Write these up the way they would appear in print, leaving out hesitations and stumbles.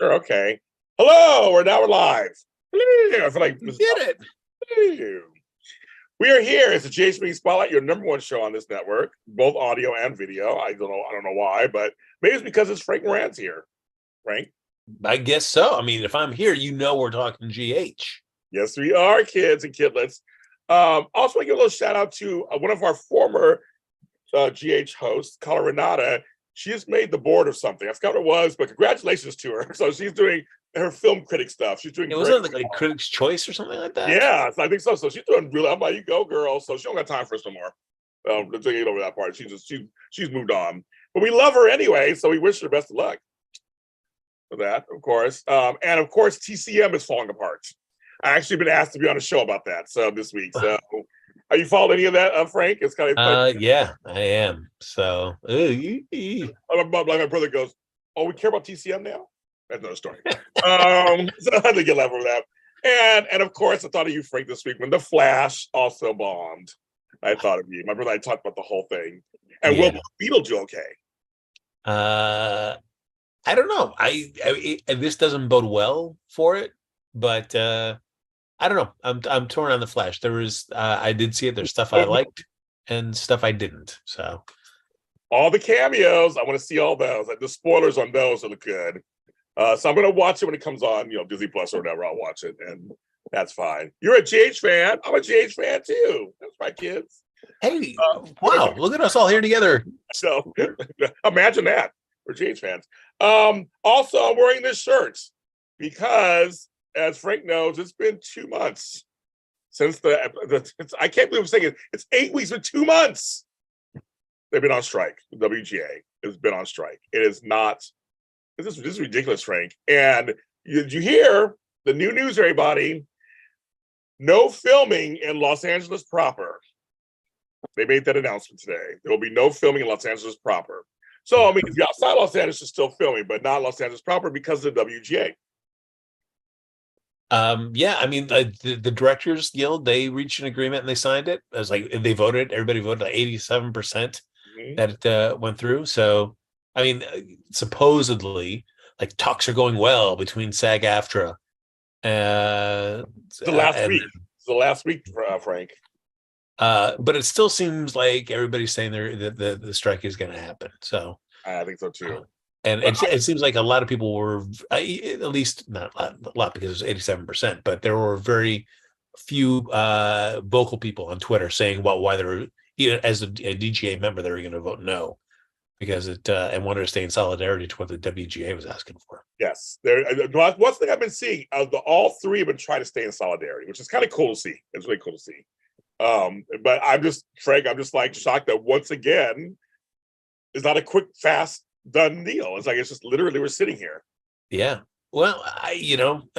Sure, okay. Hello, we're live. I feel like You did it. we are here. It's the JHB Spotlight, your number one show on this network, both audio and video. I don't know why, but maybe it's because it's Frank Moran's here. Frank? I guess so. I mean, if I'm here, we're talking GH. Yes, we are, kids and kidlets. Also, I give a little shout out to one of our former GH hosts, Carla Renata. She just made the board of something. I forgot what it was, but congratulations to her. So she's doing her film critic stuff. She's doing It great. wasn't like Critics' Choice or something like that. Yeah, I think so. So she's doing really. I'm like, you go, girl. So she don't got time for us no more. Let's get over that part. She's moved on, but we love her anyway. So we wish her best of luck for that, of course. And of course, TCM is falling apart. I actually been asked to be on a show about that. So this week. So are you followed any of that, Frank? It's kind of Yeah, I am. So like my brother goes, "Oh, we care about TCM now." That's another story. So I had to get level with that. And of course, I thought of you, Frank, this week when The Flash also bombed. I thought of you. My brother and I talked about the whole thing. And yeah. will Beetle do okay? I don't know. This doesn't bode well for it, but I don't know. I'm torn on the Flash. I did see it. There's stuff I liked and stuff I didn't. So all the cameos, I want to see all those. Like the spoilers on those look good. So I'm gonna watch it when it comes on, Disney Plus or whatever. I'll watch it, and that's fine. You're a GH fan. I'm a GH fan too. That's right, kids. Hey, wow! Look at us all here together. So imagine that. We're GH fans. Also, I'm wearing this shirt because, as Frank knows, it's been 2 months since I can't believe I'm saying it. It's 8 weeks or 2 months. They've been on strike. The WGA has been on strike. It is not. This is ridiculous, Frank. And did you hear the new news, everybody? No filming in Los Angeles proper. They made that announcement today. There will be no filming in Los Angeles proper. So, I mean, if you're outside Los Angeles, you're still filming, but not Los Angeles proper because of the WGA. Yeah, I mean, the Directors Guild, they reached an agreement and they signed it. It was like they voted, everybody voted like 87% that it went through. So, I mean, supposedly, like talks are going well between SAG-AFTRA. The last week, Frank. But it still seems like everybody's saying the strike is going to happen. So I think so too. And it seems like a lot of people were, at least not a lot because it was 87%, but there were very few vocal people on Twitter saying about why they were, as a DGA member, they were going to vote no because it and wanted to stay in solidarity to what the WGA was asking for. Yes, one thing I've been seeing, all three have been trying to stay in solidarity, which is kind of cool to see. It's really cool to see. But I'm just like shocked that once again, it's not a quick, fast, done deal. It's like it's just literally we're sitting here. Yeah. Well, I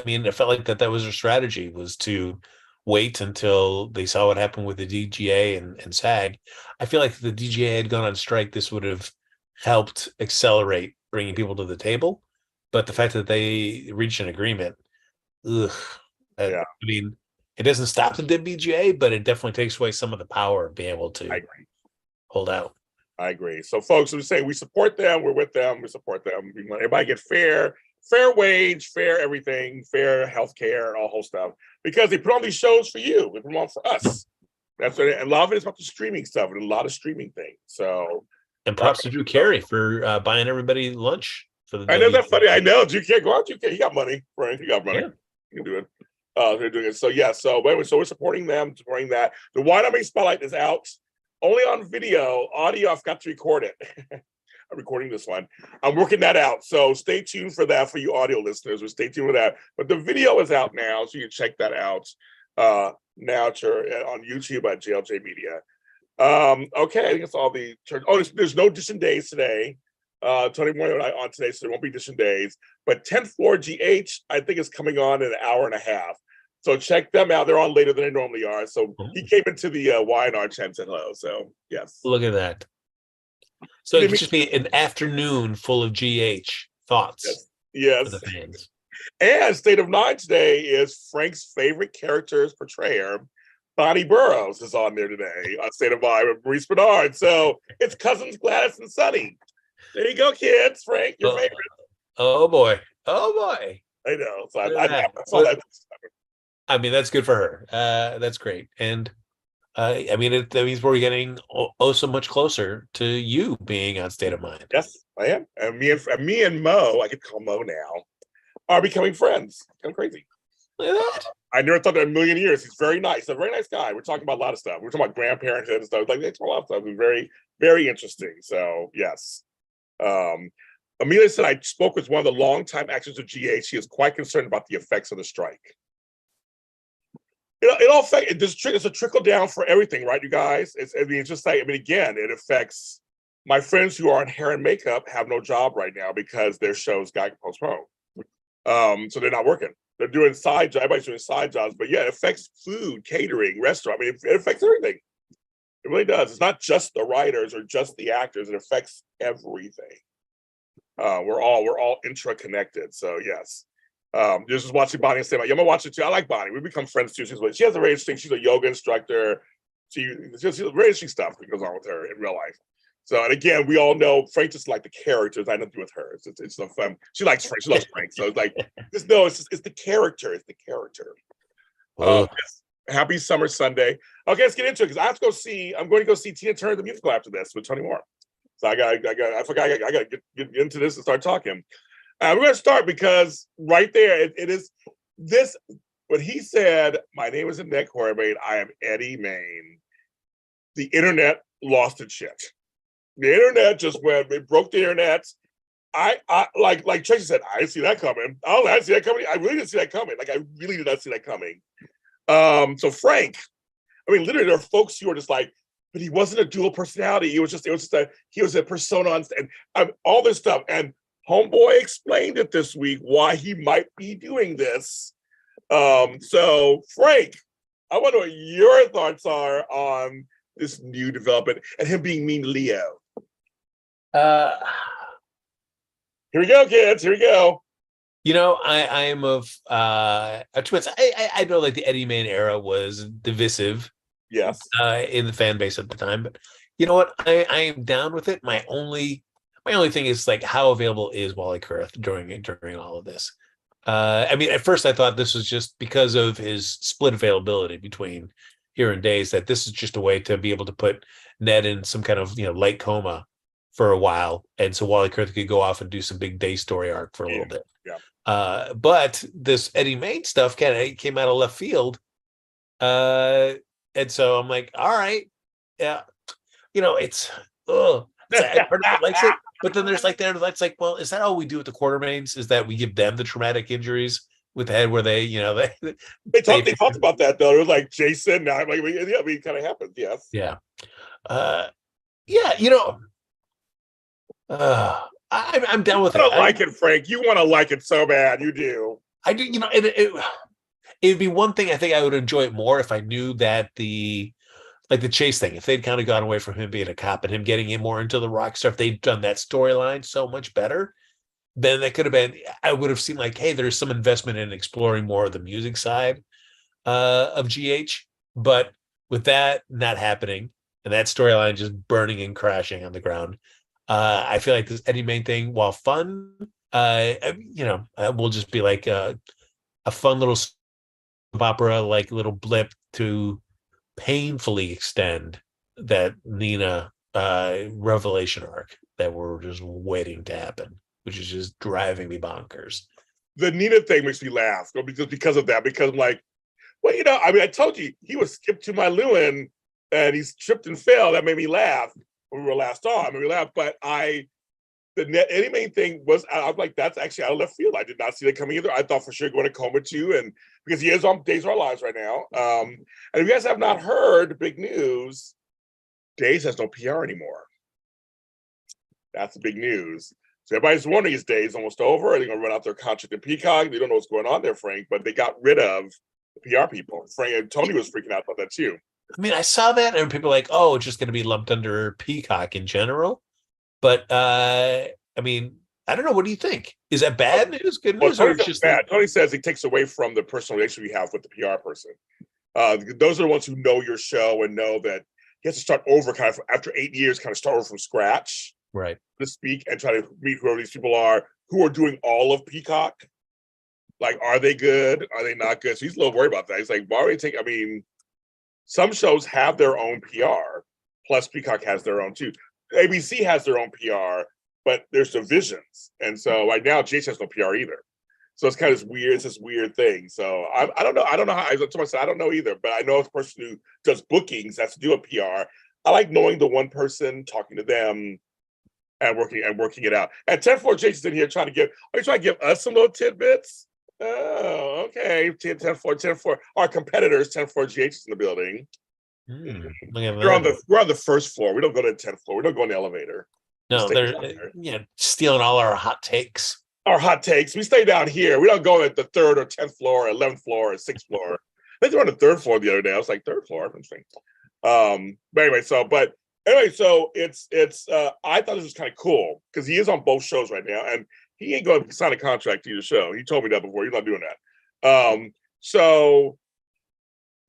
mean, it felt like that was their strategy, was to wait until they saw what happened with the DGA and SAG. I feel like if the DGA had gone on strike, this would have helped accelerate bringing people to the table. But the fact that they reached an agreement, I mean, it doesn't stop the WGA, but it definitely takes away some of the power of being able to hold out. I agree. So, folks, I'm saying we support them. We're with them. We support them. We want everybody to get fair wage, fair everything, fair healthcare, and all whole stuff. Because they put on these shows for you. They put them on for us. That's what, and a lot of it is about the streaming stuff and a lot of streaming things. So, and props to Drew Carey for buying everybody lunch for the. I know that's funny. I know Drew Carey. Go out, Drew Carey. He got money, right? He got money. Yeah. You can do it. They're doing it. So yeah. So anyway, so we're supporting them, supporting that. The Why Not Me Spotlight is out. Only on video. Audio, I've got to record it. I'm recording this one. I'm working that out. So stay tuned for that for you audio listeners. Or stay tuned with that. But the video is out now, so you can check that out now on YouTube at JLJ Media. Okay, I think it's all the church. Oh, there's no Edition Days today. Tony Moran and I on today, so there won't be Edition Days. But 10th Floor GH, I think, is coming on in an hour and a half. So check them out. They're on later than they normally are. So he came into the Y&R chat and said hello. So, yes. Look at that. So it could just be an afternoon full of GH thoughts. Yes. For the fans. And State of Nine today is Frank's favorite character's portrayer, Bonnie Burroughs, is on there today on State of Nine with Maurice Bernard. So it's cousins Gladys and Sonny. There you go, kids. Frank, your favorite. Oh, boy. Oh boy. I know. So Look at that. I saw Well, that. I mean, that's good for her. That's great. And I mean, that means we're getting so much closer to you being on State of Mind. Yes, I am. And me and Mo, I could call Mo now, are becoming friends. Kind of crazy. Look at that. I never thought that in a million years. He's very nice, a very nice guy. We're talking about a lot of stuff. We're talking about grandparenthood and stuff. Like, they talk a lot of stuff. It's very, very interesting. So yes. Amelia said I spoke with one of the longtime actors of GH. She is quite concerned about the effects of the strike. It all affects. It's a trickle down for everything, right, you guys? It's just like, again, it affects my friends who are in hair and makeup have no job right now because their shows got postponed. So they're not working. They're doing side jobs. Everybody's doing side jobs, but yeah, it affects food, catering, restaurant. It affects everything. It really does. It's not just the writers or just the actors. It affects everything. We're all intra-connected. So yes. Just was watching Bonnie and say, I'm gonna watch it too. I like Bonnie. We become friends too. She has a very interesting. She's a yoga instructor. She's very interesting stuff that goes on with her in real life. So, and again, we all know Frank just like the characters. I have nothing to do with her. It's so fun. She likes Frank. She loves Frank. So it's like, it's the character. It's the character. Yes. Happy summer Sunday. Okay, let's get into it because I'm going to go see Tina Turner the musical after this with Tony Moran. So I got to get into this and start talking. We're going to start because right there, it is this, what he said, my name is Annette Corbett, I am Eddie Maine. The internet lost its shit. The internet just went, it broke the internet. I like Tracy said, I didn't see that coming. I didn't see that coming. I really didn't see that coming. Like, I really did not see that coming. So Frank, literally there are folks who are just like, but he wasn't a dual personality. He was just he was a persona and all this stuff. And Homeboy explained it this week why he might be doing this. So Frank, I wonder what your thoughts are on this new development and him being mean to Leo. Here we go, kids. Here we go. I am of twins. I know like the Eddie Maine era was divisive. Yes. In the fan base at the time, but you know what? I am down with it. My only thing is like how available is Wally Kurth during all of this. At first I thought this was just because of his split availability between here and Days, that this is just a way to be able to put Ned in some kind of light coma for a while, and so Wally Kurth could go off and do some big day story arc for a little bit. Yeah. But this Eddie Maine stuff kind of came out of left field. And so I'm like, all right, yeah, it's part of it likes it, but then there's like that's like, well, is that all we do with the Quartermains? Is that we give them the traumatic injuries with the head where they talked about that though. It was like Jason. Now, like, it kind of happened. Yes. Yeah. I'm down with it. I like it, Frank. You want to like it so bad. You do. I do. It'd be one thing I think I would enjoy it more if I knew that the chase thing, if they'd kind of gone away from him being a cop and him getting in more into the rock stuff, they'd done that storyline so much better. Then that could have been, I would have seen like, hey, there's some investment in exploring more of the music side of GH. But with that not happening and that storyline just burning and crashing on the ground, I feel like this Eddie Maine thing, while fun, will just be like a fun little opera, like little blip to painfully extend that Nina revelation arc that we're just waiting to happen, which is just driving me bonkers. The Nina thing makes me laugh because of that, because I'm like, well, I told you he was skipped to my Lewin and he's tripped and fell. That made me laugh when we were last on. Made me laugh, but the Eddie Maine thing was, I was like, that's actually out of left field. I did not see that coming either. I thought for sure going to coma too, and because he is on Days of Our Lives right now. And if you guys have not heard, big news, Days has no PR anymore. That's the big news. So everybody's wondering, is Days almost over? Are they going to run out their contract in Peacock? They don't know what's going on there, Frank, but they got rid of the PR people. Frank and Tony was freaking out about that too. I saw that, and people were like, oh, it's just going to be lumped under Peacock in general. But I don't know. What do you think? Is that bad news? Good news? Or just bad? Tony says it takes away from the personal relationship you have with the PR person. Those are the ones who know your show and know that he has to start over after 8 years, start over from scratch. Right. To speak and try to meet whoever these people are. who are doing all of Peacock. Like, are they good? Are they not good? So he's a little worried about that. He's like, why are they taking? I mean, some shows have their own PR, plus Peacock has their own too. ABC has their own PR, but there's divisions, and so right now JH has no PR either. So it's kind of weird. It's this weird thing. So I don't know. I don't know how. I told myself I don't know either. But I know a person who does bookings has to do a PR. I like knowing the one person, talking to them, and working it out. And 10-4 JH's in here trying to give. Are you trying to give us some little tidbits? Oh, okay. 10-4. Our competitors, 10-4 GH is in the building. Look at We're that. we're on the first floor. We don't go to the 10th floor. We don't go in the elevator. No, they're stealing all our hot takes. Our hot takes. We stay down here. We don't go at the 3rd or 10th floor, or 11th floor, or 6th floor. I think they were on the 3rd floor the other day. I was like, 3rd floor. Interesting. But anyway, so it's I thought this was kind of cool because he is on both shows right now, and he ain't going to sign a contract to your show. He told me that before. He's not doing that. So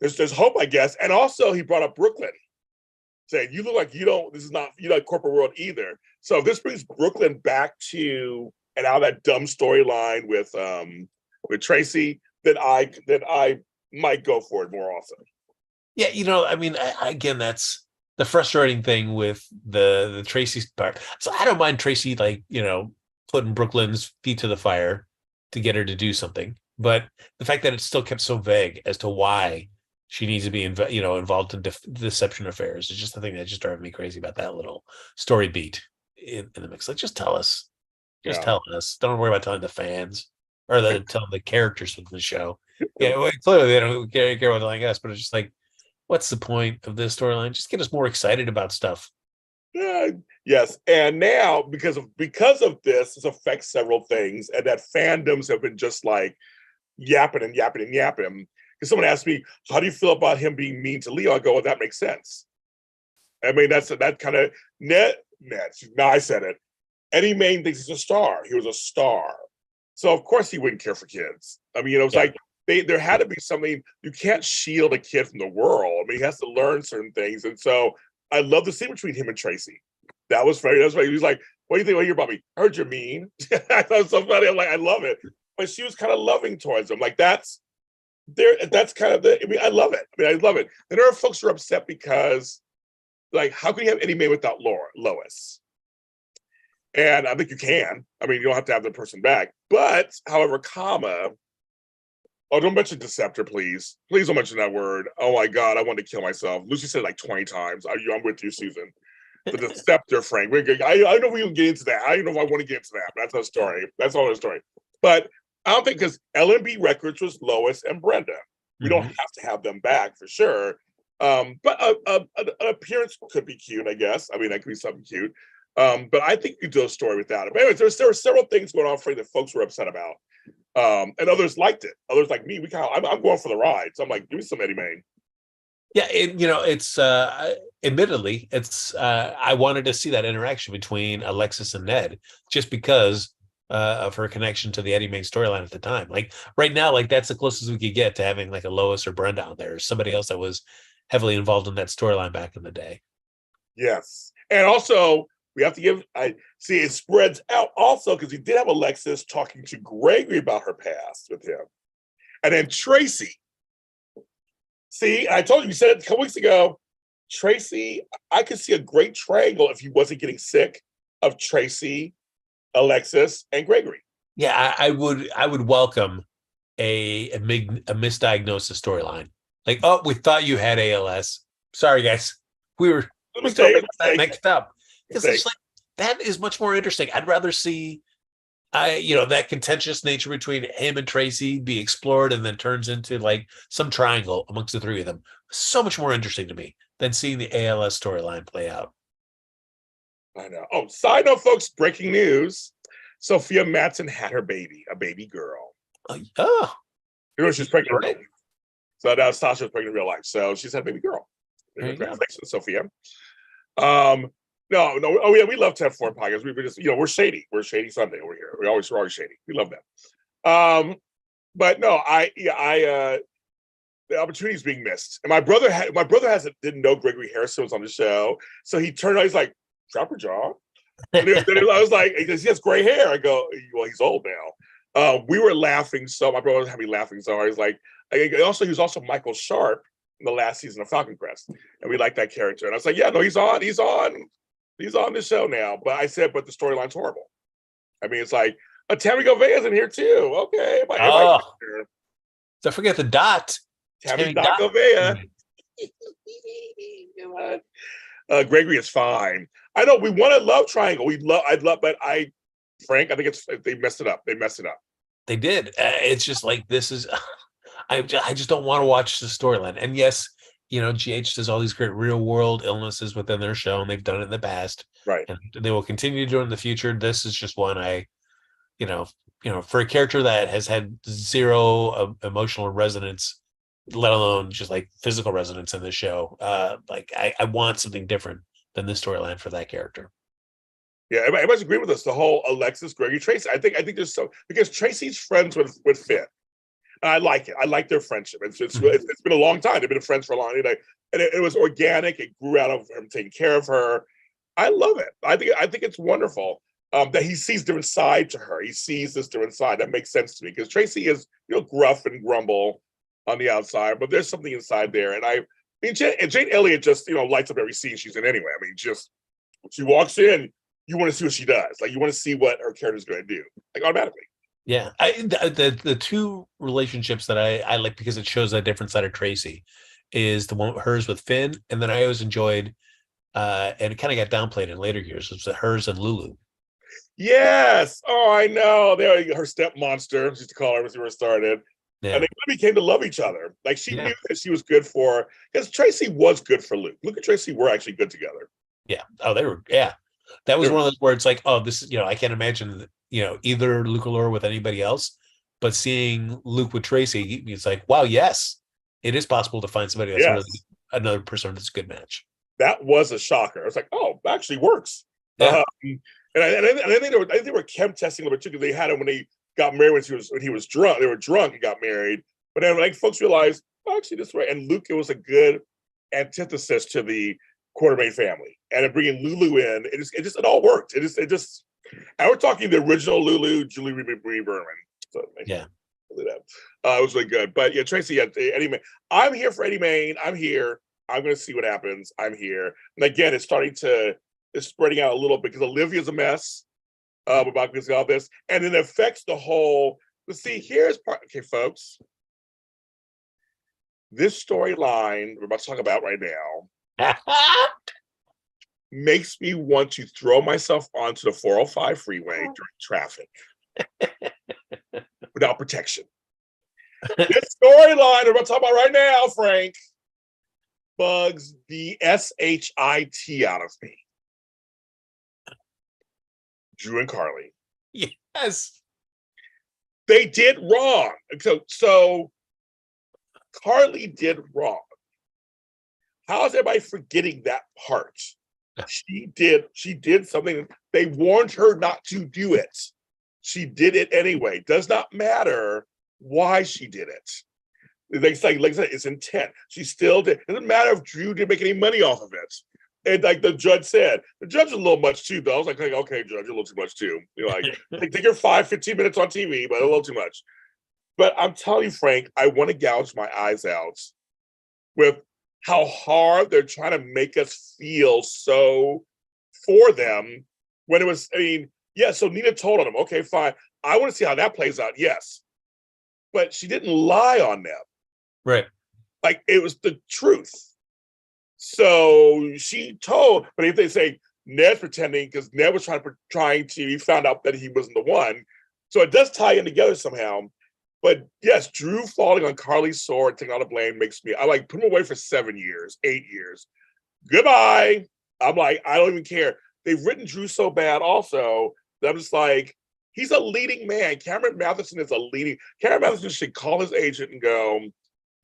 there's hope, I guess. And also he brought up Brooklyn, saying, you look like you're not corporate world either. So if this brings Brooklyn back to and out of that dumb storyline with Tracy, then I might go for it more often. Yeah, I mean, again, that's the frustrating thing with the Tracy part. So I don't mind Tracy, like, putting Brooklyn's feet to the fire to get her to do something. But the fact that it's still kept so vague as to why she needs to be involved in deception affairs is just the thing that just drove me crazy about that little story beat in the mix. Like, just tell us. Just tell us. Don't worry about telling the fans or telling the characters of the show. Yeah, well, clearly they don't care about telling us, but it's just like, what's the point of this storyline? Just get us more excited about stuff. Yes, and now because of this affects several things, and that fandoms have been just like yapping and yapping and yapping. Because someone asked me, "How do you feel about him being mean to Leo?" I go, "Well, that makes sense." I mean, that kind of net. Now I said it. Eddie Maine thinks he's a star. He was a star, so of course he wouldn't care for kids. I mean, it's like there had to be something. You can't shield a kid from the world. I mean, he has to learn certain things, and so I love the scene between him and Tracy. That was funny. That's right. He was like, "What do you think? What you about me? I heard you're mean." I thought it was so funny. I'm like, I love it. But she was kind of loving towards him. Like that's kind of the. I mean, I love it. I love it. And there are folks who are upset because, like, how can you have Eddie May without Lois? And I think you can. I mean, you don't have to have the person back. But, however, oh, don't mention deceptor, please. Please don't mention that word. Oh my God, I want to kill myself. Lucy said it like 20 times. I'm with you, Susan. The deceptor, Frank. I don't know if we can get into that. I don't know if I want to get into that. But that's a story. That's all the story. But I don't think because L&B Records was Lois and Brenda. We don't have to have them back for sure. But an appearance could be cute, I guess. I mean, that could be something cute. But I think you do a story without it. But anyways, there were several things going on for you that folks were upset about. And others liked it. Others like me, I'm going for the ride. So I'm like, give me some Eddie Maine. Yeah, it's admittedly, it's I wanted to see that interaction between Alexis and Ned just because of her connection to the Eddie Maine storyline at the time. Like right now, like that's the closest we could get to having like a Lois or Brenda out there, or somebody else that was heavily involved in that storyline back in the day. Yes, and also we have to give. I see it spreads out also because he did have Alexis talking to Gregory about her past with him, and then Tracy. See, I told you, we said it a couple weeks ago. Tracy, I could see a great triangle if he wasn't getting sick of Tracy, Alexis, and Gregory. Yeah, I would welcome a misdiagnosis storyline. Like, oh, we thought you had ALS. Sorry, guys, we were that mixed up. Because it's like that is much more interesting. I'd rather see, that contentious nature between him and Tracy be explored and then turns into like some triangle amongst the three of them. So much more interesting to me than seeing the ALS storyline play out. I know. Oh, side note, folks, breaking news. Sophia Matson had her baby, a baby girl. She's pregnant. Right. So now Sasha's pregnant in real life. So she's had a baby girl. Congratulations, Sophia. No. Oh yeah, we love 10-4 podcasts. We just, we're shady. We're shady Sunday over here. We're always shady. We love that. But no, the opportunity is being missed. And my brother didn't know Gregory Harrison was on the show, so he turned out. He's like, drop her jaw. And then I was like, he has gray hair. I go, well, he's old now. We were laughing so. My brother had me laughing so hard. He's like, he was also Michael Sharp in the last season of Falcon Crest, and we liked that character. And I was like, yeah, no, he's on the show now. But I said, but the storyline's horrible. I mean, it's like Tammy Govea's in here too. Okay, Oh, don't forget the Dot. Tammy Doc Govea. Gregory is fine. I know we want a love triangle. Frank, I think they messed it up. They messed it up. They did. It's just like, this is, I just don't want to watch the storyline. And yes, GH does all these great real world illnesses within their show, and they've done it in the past. Right. And they will continue to do it in the future. This is just one for a character that has had zero emotional resonance, let alone just like physical resonance in the show. I want something different than this storyline for that character. Yeah, everybody's agreeing with us. The whole Alexis, Gregory, Tracy. I think there's because Tracy's friends with Finn. And I like it. I like their friendship. It's been a long time. They've been friends for a long time. And it was organic. It grew out of him taking care of her. I love it. I think it's wonderful that he sees different side to her. He sees this different side. That makes sense to me because Tracy is gruff and grumble on the outside, but there's something inside there. And Jane Elliott just lights up every scene she's in anyway. I mean, just she walks in, you want to see what she does. Like you want to see what her character's going to do, like automatically. Yeah, the two relationships that I like because it shows a different side of Tracy is the one hers with Finn, and then I always enjoyed, and it kind of got downplayed in later years, was hers and Lulu. Yes. Oh, I know. They're her step monster. She used to call her when she first started. Yeah. And they became to love each other. Like she knew that she was good for, because Tracy was good for Luke. Luke and Tracy were actually good together. Yeah. Oh, they were. Yeah. That was one of those where it's like, oh, this is, I can't imagine, either Luke or Laura with anybody else, but seeing Luke with Tracy, it's like, wow, yes, it is possible to find somebody that's really another person that's a good match. That was a shocker. I was like, oh, it actually works. Yeah. And I think they were chem testing a little bit too, because they had him when they got married when he was drunk. They were drunk and got married. But then folks realized, well, actually, this way. And Luke, it was a good antithesis to the Quartermain family. And then bringing Lulu in, it all worked. And we're talking the original Lulu, Julie Marie Berman. So, yeah. It was really good. But yeah, Tracy, Eddie Maine. I'm here for Eddie Maine. I'm here. I'm going to see what happens. I'm here. And again, it's spreading out a little bit because Olivia's a mess about all this. And it affects the whole, here's part. Okay, folks. This storyline we're about to talk about right now makes me want to throw myself onto the 405 freeway during traffic without protection. This storyline we're about to talk about right now, Frank, bugs the SHIT out of me. Drew and Carly. Yes. They did wrong. So Carly did wrong. How is everybody forgetting that part? She did something. They warned her not to do it. She did it anyway. Does not matter why she did it. Like I said, it's intent. She still did. It doesn't matter if Drew didn't make any money off of it. And like the judge said, the judge is a little much too, though. I was like, okay, judge, you're a little too much too. Take your 15 minutes on TV, but a little too much. But I'm telling you, Frank, I want to gouge my eyes out with how hard they're trying to make us feel so for them when it was, so Nina told on them, okay, fine. I want to see how that plays out, yes. But she didn't lie on them. Right. Like, it was the truth. So she told, but if they say Ned's pretending, because Ned was he found out that he wasn't the one. So it does tie in together somehow. But yes, Drew falling on Carly's sword, taking all the blame makes me, put him away for 7 years, 8 years. Goodbye. I'm like, I don't even care. They've written Drew so bad also that I'm just like, he's a leading man. Cameron Matheson should call his agent and go,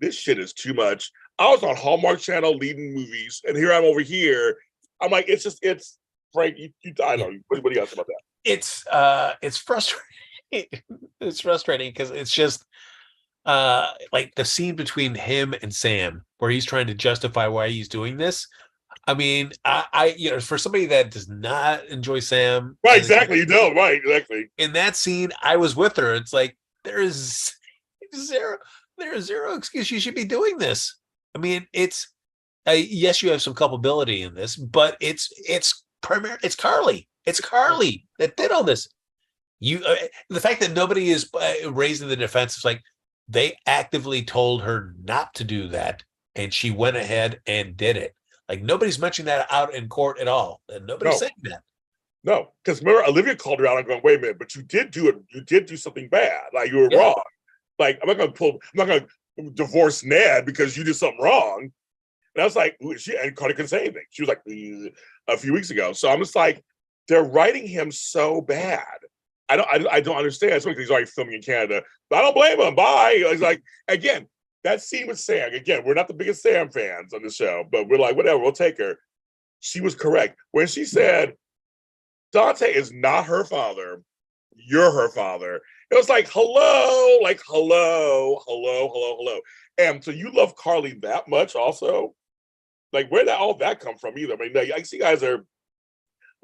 this shit is too much. I was on Hallmark Channel leading movies, and here I'm over here. I'm like, it's Frank, I don't know. What do you guys about that? It's frustrating. It's frustrating because it's just like the scene between him and Sam where he's trying to justify why he's doing this. I mean, for somebody that does not enjoy Sam, Right, exactly. You don't. Right, exactly. in that scene, I was with her. It's like there is zero, there is zero excuse you should be doing this. I mean, it's yes, you have some culpability in this, but it's Carly. It's Carly that did all this. The fact that nobody is raising the defense is like they actively told her not to do that, and she went ahead and did it. Like nobody's mentioning that out in court at all, and nobody's No, saying that. no, because remember Olivia called her out and going, "Wait a minute, but you did do it. You did do something bad. Like you were Yeah, wrong. Like I'm not going to divorce Ned because you did something wrong." And I was like, and Carly couldn't say anything. She was like, a few weeks ago. So I'm just like, they're writing him so bad. I don't understand. Especially because he's already filming in Canada. But I don't blame him. Bye. It's like, again, that scene with Sam. Again, we're not the biggest Sam fans on the show, but we're like, whatever, we'll take her. She was correct when she said Dante is not her father. You're her father. It was like, hello, hello. And so you love Carly that much, also. Like, where did all that come from? Either. I mean, I see guys are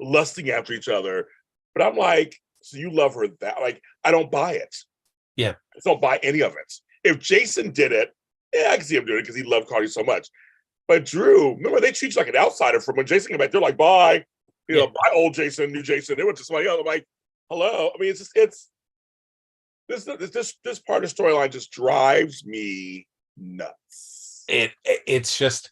lusting after each other, but I'm like, so you love her that? Like, I don't buy it. yeah, I don't buy any of it. If Jason did it, yeah, I can see him doing it because he loved Carly so much. But Drew, remember they treat you like an outsider from when Jason came back. They're like, bye, yeah. bye, old Jason, new Jason. They went to somebody else. I'm like, hello. I mean, it's this part of the storyline just drives me nuts. It's just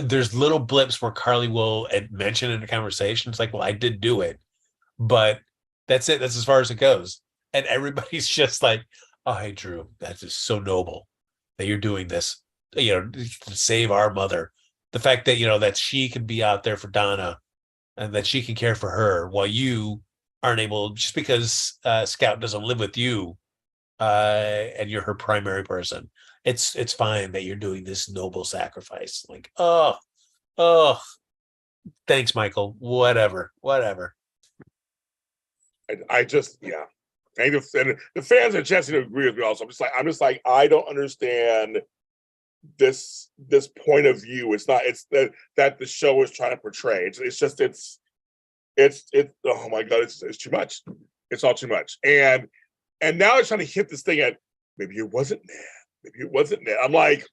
there's little blips where Carly will mention in a conversation. It's like, well, I did do it, but that's it. That's as far as it goes. And everybody's just like, oh, hey, Drew, that is so noble that you're doing this, to save our mother. The fact that, that she can be out there for Donna and that she can care for her while you aren't able, just because Scout doesn't live with you and you're her primary person. It's fine that you're doing this noble sacrifice. Like, oh, thanks, Michael. Whatever. I just, yeah. And the fans are chancing to agree with me also. I'm just like, I don't understand this point of view. It's not, it's that the show is trying to portray. It's oh my God, it's too much. It's all too much. And now it's trying to hit this thing at maybe it wasn't Ned. Maybe it wasn't Ned. I'm like,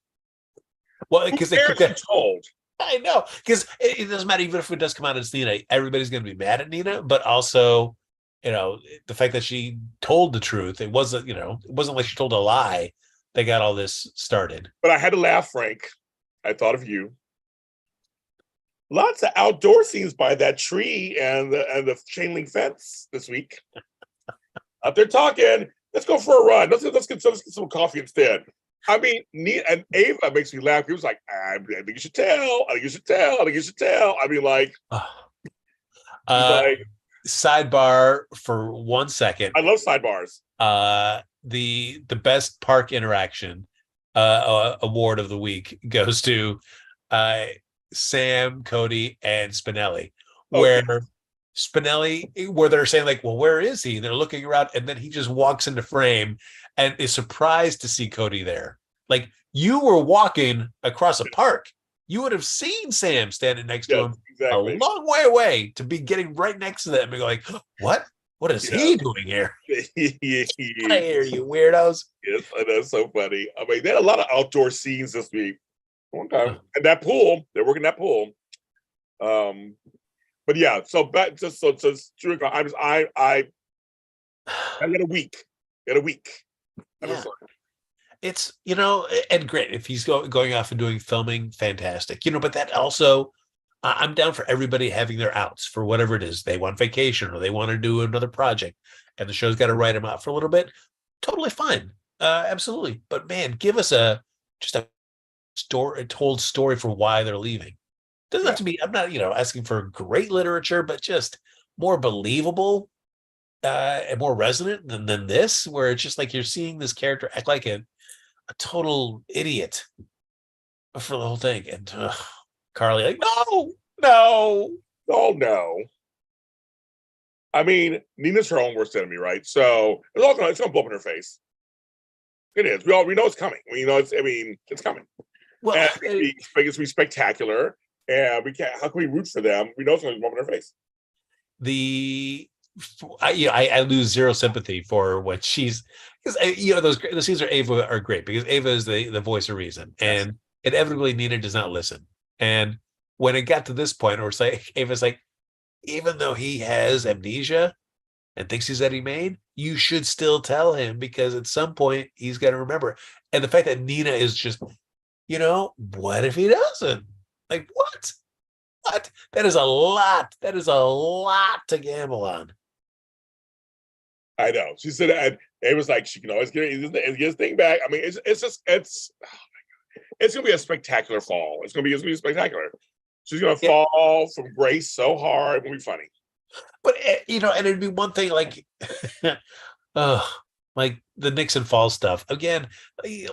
well, because they keep that told. I know, because it doesn't matter even if it does come out as Nina. Everybody's going to be mad at Nina, but also, the fact that she told the truth. It wasn't like she told a lie that got all this started. But I had to laugh, Frank. I thought of you. Lots of outdoor scenes by that tree and the chain link fence this week. Out there talking. Let's go for a run. Let's get some coffee instead. I mean, and Ava makes me laugh. He was like, I think you should tell. I think you should tell. I mean, like, sidebar for 1 second. I love sidebars. The best park interaction award of the week goes to Sam, Cody, and Spinelli, where Spinelli, where they're saying like, well, where is he? And they're looking around, and then he just walks into frame and is surprised to see Cody there. Like, you were walking across a park. You would have seen Sam standing next to him a long way away to be getting right next to them and go like, what? What is he doing here? Out of here, you weirdos. Yes, that's so funny. I mean, they had a lot of outdoor scenes this week. Okay. And that pool, they're working that pool. But yeah, so back just so I got a week. Yeah. It's, and great if he's going off and doing filming, fantastic. But that also, I'm down for everybody having their outs for whatever it is. They want vacation or they want to do another project and the show's got to write them out for a little bit. Totally fine. Absolutely. But man, give us a told story for why they're leaving. Doesn't have to be, I'm not, asking for great literature, but just more believable and more resonant than this, where it's just like you're seeing this character act like a total idiot for the whole thing. And Carly, like, no. I mean, Nina's her own worst enemy, right? So it's gonna blow up in her face. It is. We know it's coming. It's coming. Well, and it's gonna be spectacular. and we can't. How can we root for them? We know it's going to be in their face. I lose zero sympathy for what she's, because the scenes where Ava are great because Ava is the voice of reason, Yes. and inevitably Nina does not listen. And when it got to this point where it's like Ava's like, even though he has amnesia and thinks he's Eddie Maine, you should still tell him because at some point he's got to remember. And the fact that Nina is just, what if he doesn't? Like, what? What? That is a lot. That is a lot to gamble on. I know. She said, and it was like she can always get his thing back. I mean, it's gonna be a spectacular fall. It's gonna be spectacular. She's gonna fall from grace so hard. It's gonna be funny. But and it'd be one thing like, like the Nixon Falls stuff again.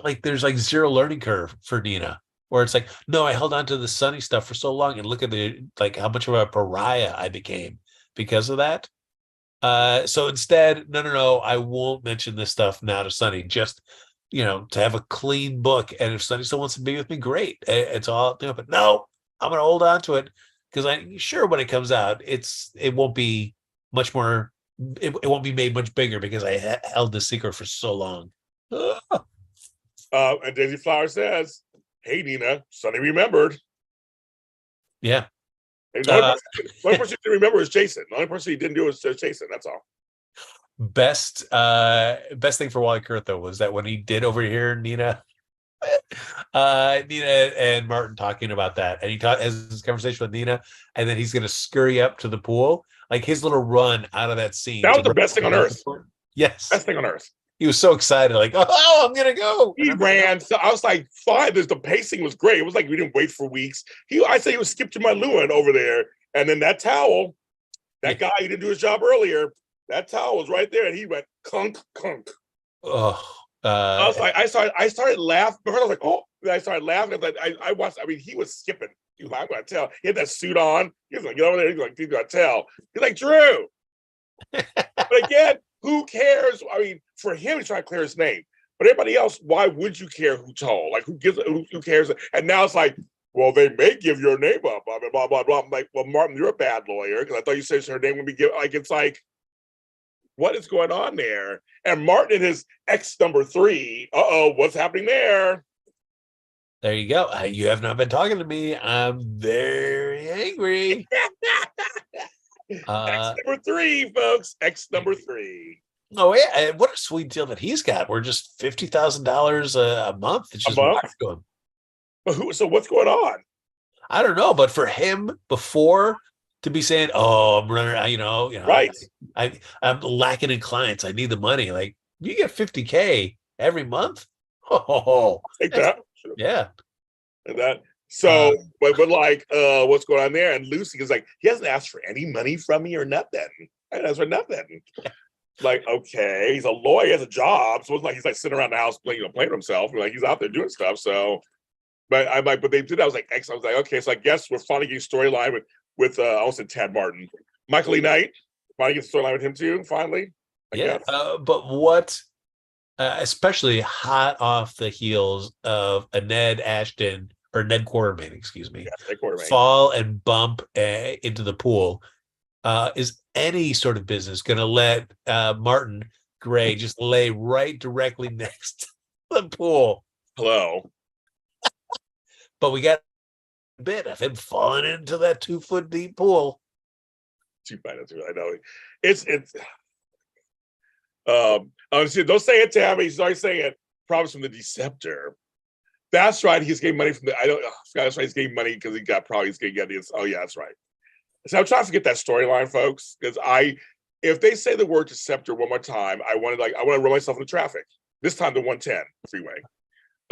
Like there's like zero learning curve for Nina, where it's like, no, I held on to the Sunny stuff for so long, and look at how much of a pariah I became because of that. So instead, no, I won't mention this stuff now to Sunny. Just to have a clean book, and if Sunny still wants to be with me, great. It's all. But no, I'm going to hold on to it because I'm sure when it comes out, it won't be much more. It won't be made much bigger because I held this secret for so long. And Daisy Flower says, "Hey Nina, Sunny remembered." Yeah. The only person he didn't remember is Jason. The only person he didn't do was Jason. That's all. Best thing for Wally Kurth though was that when he did overhear Nina and Martin talking about that, and he has this conversation with Nina, and then he's going to scurry up to the pool, like his little run out of that scene. That was the best thing on earth. Yes, best thing on earth. He was so excited, like, oh, I'm gonna go. He ran. So I was like, fine. The pacing was great. It was like we didn't wait for weeks. I say he was Skip to my Lewin over there, and then that towel, that guy who didn't do his job earlier, that towel was right there, and he went clunk clunk. Oh, I was like, I started laughing. I was like, oh, and I started laughing. I watched. I mean, he was skipping. He was like, I'm gonna tell. He had that suit on. He was like, get over there. He's like, he's gonna tell. He's like, Drew. But again, who cares? I mean, for him, he's trying to clear his name. But everybody else, why would you care who told? Like, who cares? And now it's like, well, they may give your name up. I mean, blah, blah, blah. I'm like, well, Martin, you're a bad lawyer because I thought you said her name would be given. Like, it's like, what is going on there? And Martin and his ex number 3, what's happening there? There you go. You have not been talking to me. I'm very angry. X number 3, folks. X number 3. Oh yeah, what a sweet deal that he's got. We're just $50,000 a month. It's just going. But so what's going on? I don't know, but for him before to be saying, "Oh, I'm running," right? I'm lacking in clients. I need the money. Like you get $50K every month. Oh, take that. Yeah, and that. So, but like, what's going on there? And Lucy is like, he hasn't asked for any money from me or nothing. I didn't ask for nothing. Like, okay, he's a lawyer, he has a job, so it's like he's like sitting around the house playing himself. Like he's out there doing stuff. So, but I'm like, but they did. I was like, X. I was like, okay, so I guess we're finally getting storyline with I almost said Tad Martin, Michael E. Knight. Finally get storyline with him too. Finally, I guess. But what? Especially hot off the heels of a Ned Quartermain, excuse me, Ned Quartermain. Fall and bump into the pool. Is any sort of business going to let Martin Gray just lay right directly next to the pool? Hello. But we got a bit of him falling into that 2-foot deep pool. I know. It's don't say it, Tammy. He's already saying it. Problems from the Deceptor. That's right. He's getting money from that's right. He's getting money because he's going to get this. Oh yeah, that's right. So I'm trying to forget that storyline, folks, because if they say the word Deceptor one more time, I want to run myself into traffic. This time the 110 freeway.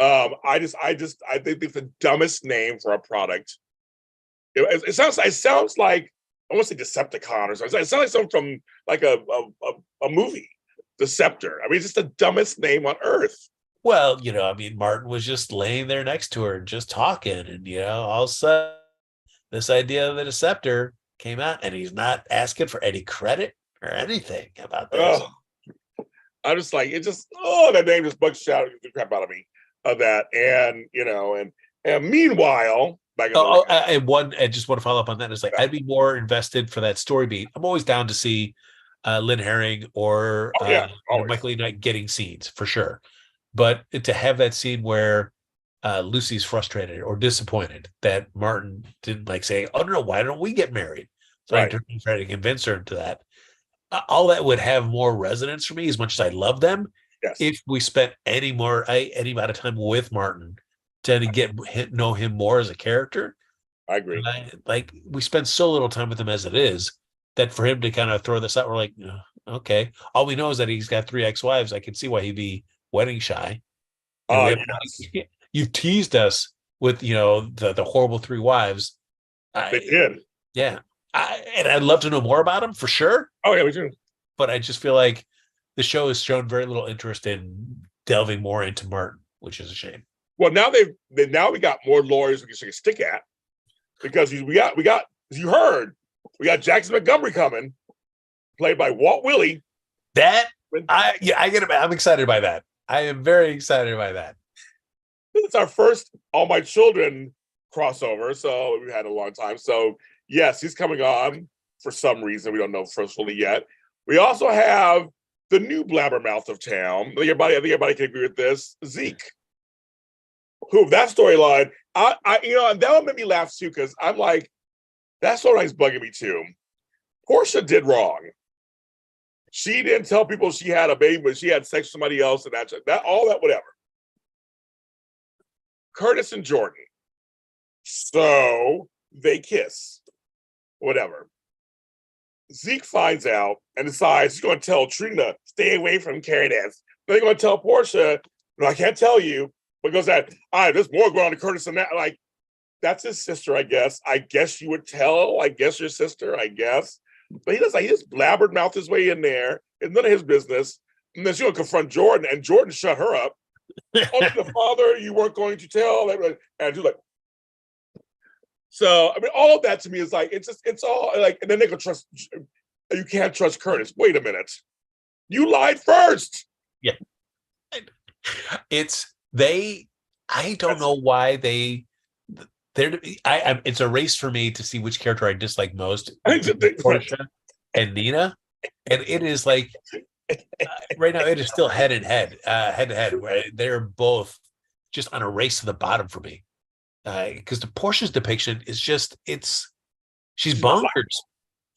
I think it's the dumbest name for a product. It sounds like I want to say Decepticon or something. It sounds like something from like a movie. Deceptor. I mean, it's just the dumbest name on earth. Well, Martin was just laying there next to her and just talking, and all of a sudden, this idea of the Deceptor came out, and he's not asking for any credit or anything about this. I'm just like, that name just bugs the crap out of me of that. And, and meanwhile, back in Oh, the I just want to follow up on that. Is like yeah. I'd be more invested for that story beat. I'm always down to see Lynn Herring or Oh yeah, always. Michael E. Knight getting scenes for sure. But to have that scene where Lucy's frustrated or disappointed that Martin didn't like say, "Oh no, why don't we get married?" So I Right. try to convince her into that. All that would have more resonance for me, as much as I love them, Yes, if we spent any amount of time with Martin to know him more as a character. I agree. Like we spend so little time with him as it is that for him to kind of throw this out, we're like, okay. All we know is that he's got 3 ex-wives. I can see why he'd be wedding shy. And we have Yes, you've teased us with the horrible 3 wives. they I did. Yeah, and I'd love to know more about him for sure. Oh yeah, we do. But I just feel like the show has shown very little interest in delving more into Martin, which is a shame. Well, now now we got more lawyers we can stick at because we got as you heard, we got Jackson Montgomery coming, played by Walt Willey. I'm excited by that. I am very excited by that. It's our first All My Children crossover, so we had a long time. So yes, he's coming on for some reason we don't know fully yet. We also have the new blabbermouth of town. I think everybody can agree with this. Zeke, who that storyline, and that one made me laugh too because I'm like, that storyline's bugging me too. Portia did wrong. She didn't tell people she had a baby, but she had sex with somebody else, and that all that whatever. Curtis and Jordan. So they kiss. Whatever. Zeke finds out and decides he's going to tell Trina, stay away from Curtis. They're going to tell Portia, no, I can't tell you. Because there's more going on to Curtis than that. Like, that's his sister, I guess. I guess you would tell, I guess your sister, I guess. But he just blabbered mouth his way in there. It's none of his business. And then she's going to confront Jordan, and Jordan shut her up. Only the father you weren't going to tell. And she's like, so, I mean, all of that to me is like, it's all like, and then they can trust, you can't trust Curtis. Wait a minute. You lied first. Yeah. I don't know why it's a race for me to see which character I dislike most, Portia and Nina. And it is like, right now, it is still head to head, where they're both just on a race to the bottom for me. Because the Portia's depiction is just she's bonkers.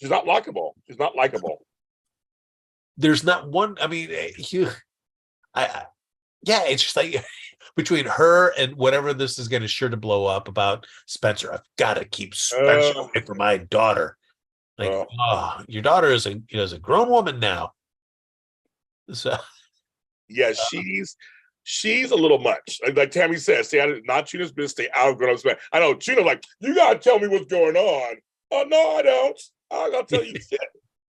She's not likable. She's not likable. There's not one. I mean, yeah, it's just like between her and whatever this is going to sure to blow up about Spencer. I've got to keep Spencer away from my daughter. Like, your daughter is a grown woman now. So, yeah, she's a little much. Like Tammy says, stay out of not Trina's business, stay out of grown-ups. I know Trina's like, you gotta tell me what's going on. Oh no, I don't. I'm gonna tell you shit.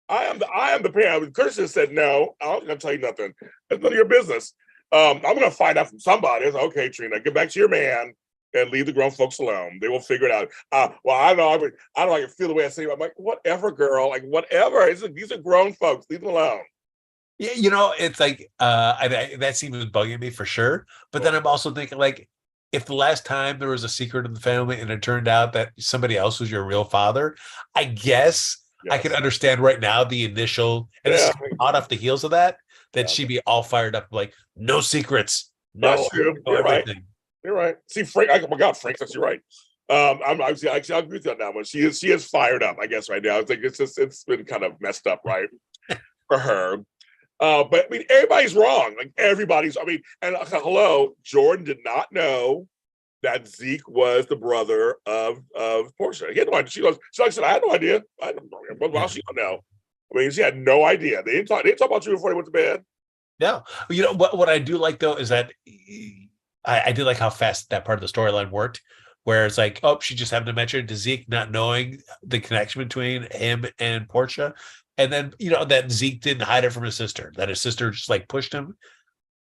I am the parent. Kirsten said no. I'm gonna tell you nothing. It's none of your business. I'm gonna find out from somebody. It's okay, Trina, get back to your man and leave the grown folks alone. They will figure it out. Well, I know. I don't like feel the way I say it. I'm like, whatever, girl. Like, whatever. These are grown folks. Leave them alone. yeah, it's like that scene was bugging me for sure. But then I'm also thinking, like, if the last time there was a secret in the family and it turned out that somebody else was your real father, I guess I can understand right now the initial, and this is hot off the heels of that she'd be all fired up, like, no secrets, no, You're everything. Right. You're right. See, Frank. Oh my God, Frank. That's you're right. I'm actually I agree with you on that one. She is fired up, I guess, right now. I think it's been kind of messed up, right, for her. But I mean, everybody's wrong. Like everybody's. I mean, and hello, Jordan did not know that Zeke was the brother of Portia. He had no idea. She said, I had no idea. I don't know. Well, she don't know. I mean, she had no idea. They didn't talk about you before they went to bed. No, what I do like though is that I did like how fast that part of the storyline worked, where it's like, oh, she just happened to mention to Zeke, not knowing the connection between him and Portia. And then, that Zeke didn't hide it from his sister, that his sister just like pushed him.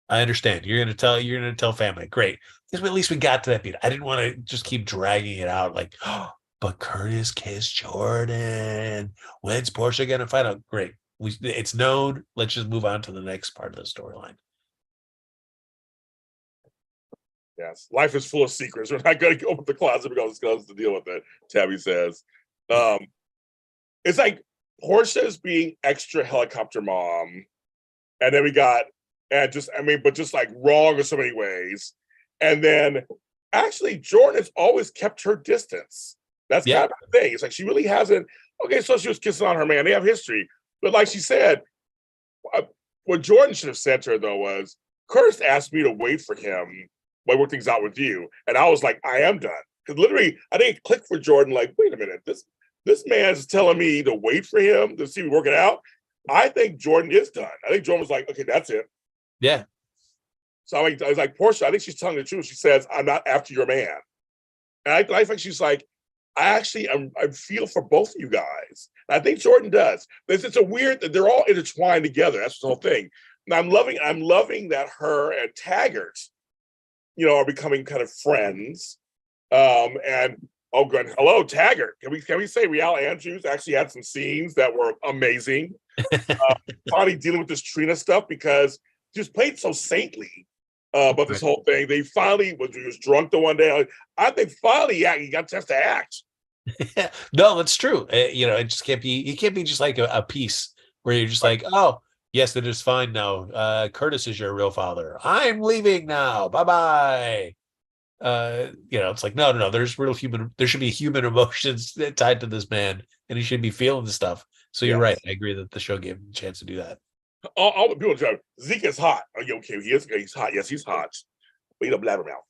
I understand. You're going to tell family. Great. Because at least we got to that beat. I didn't want to just keep dragging it out. Like, oh, but Curtis kissed Jordan. When's Portia going to find out? Great. It's known. Let's just move on to the next part of the storyline. Yes, life is full of secrets. We're not going to open the closet because it's to deal with it. Tabby says, it's like Portia's being extra helicopter mom, and then we got but just like wrong in so many ways, and then actually Jordan has always kept her distance. That's kind of the thing. It's like she really hasn't. Okay, so she was kissing on her man. They have history, but like she said, what Jordan should have said to her though was, Curtis asked me to wait for him while I work things out with you. And I was like, I am done. Because literally, I didn't click for Jordan, like, wait a minute, this man's telling me to wait for him to see me work it out. I think Jordan is done. I think Jordan was like, okay, that's it. Yeah. So I was like, Portia, I think she's telling the truth. She says, I'm not after your man. And I think she's like, I feel for both of you guys. And I think Jordan does. It's a weird that they're all intertwined together. That's the whole thing. And I'm loving that her and Taggart, are becoming kind of friends. And oh, good. Hello, Taggart. Can we say Real Andrews actually had some scenes that were amazing? Finally dealing with this Trina stuff because she was played so saintly about this whole thing. They finally he was drunk the one day. I think finally he got a chance to act. No, that's true. It just can't be. He can't be just like a piece where you're just like, oh, yes, it is fine now. Curtis is your real father. I'm leaving now. Bye bye. It's like no. There's real human. There should be human emotions tied to this man, and he should be feeling the stuff. So you're right. I agree that the show gave him a chance to do that. All the people joke. Zeke is hot. Are you okay? He's hot. Yes, he's hot. But blabbermouth.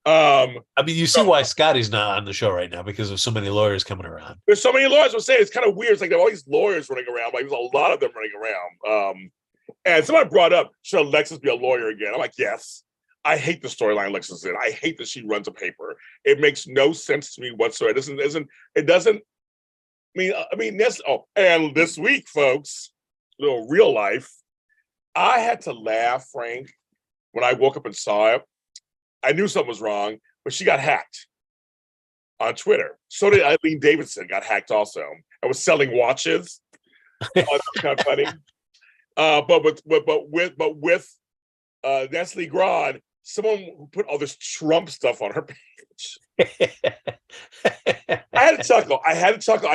I mean, you see why Scotty's not on the show right now because of so many lawyers coming around. There's so many lawyers. I'm saying it's kind of weird. It's like there are all these lawyers running around. Like there's a lot of them running around. And somebody brought up, should Alexis be a lawyer again? I'm like, yes. I hate the storyline Alexis is in. I hate that she runs a paper. It makes no sense to me whatsoever. It doesn't. I mean, this. Oh, and this week, folks, little real life. I had to laugh, Frank, when I woke up and saw it. I knew something was wrong, but she got hacked on Twitter. So did Eileen Davidson, got hacked also. I was selling watches. That's kind of funny. But with Nestle Grod, someone who put all this Trump stuff on her page. I had to chuckle. I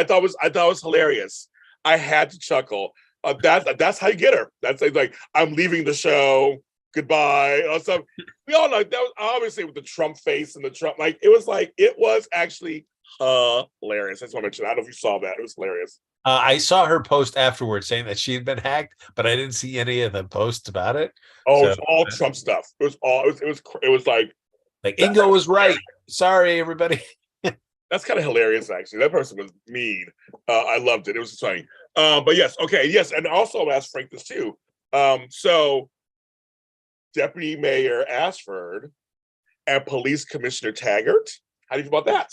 thought it was hilarious. I had to chuckle. That's how you get her. That's like I'm leaving the show. Goodbye. So we all know that was obviously with the Trump face and the Trump, it was actually hilarious. That's what I mentioned. I don't know if you saw that. It was hilarious. I saw her post afterwards saying that she had been hacked, but I didn't see any of the posts about it. Oh, it was all Trump stuff. It was like Ingo was right. Sorry, everybody. That's kind of hilarious, actually. That person was mean. I loved it. It was funny. But yes, okay, yes, and also I'll ask Frank this too. So Deputy Mayor Ashford and Police Commissioner Taggart. How do you feel about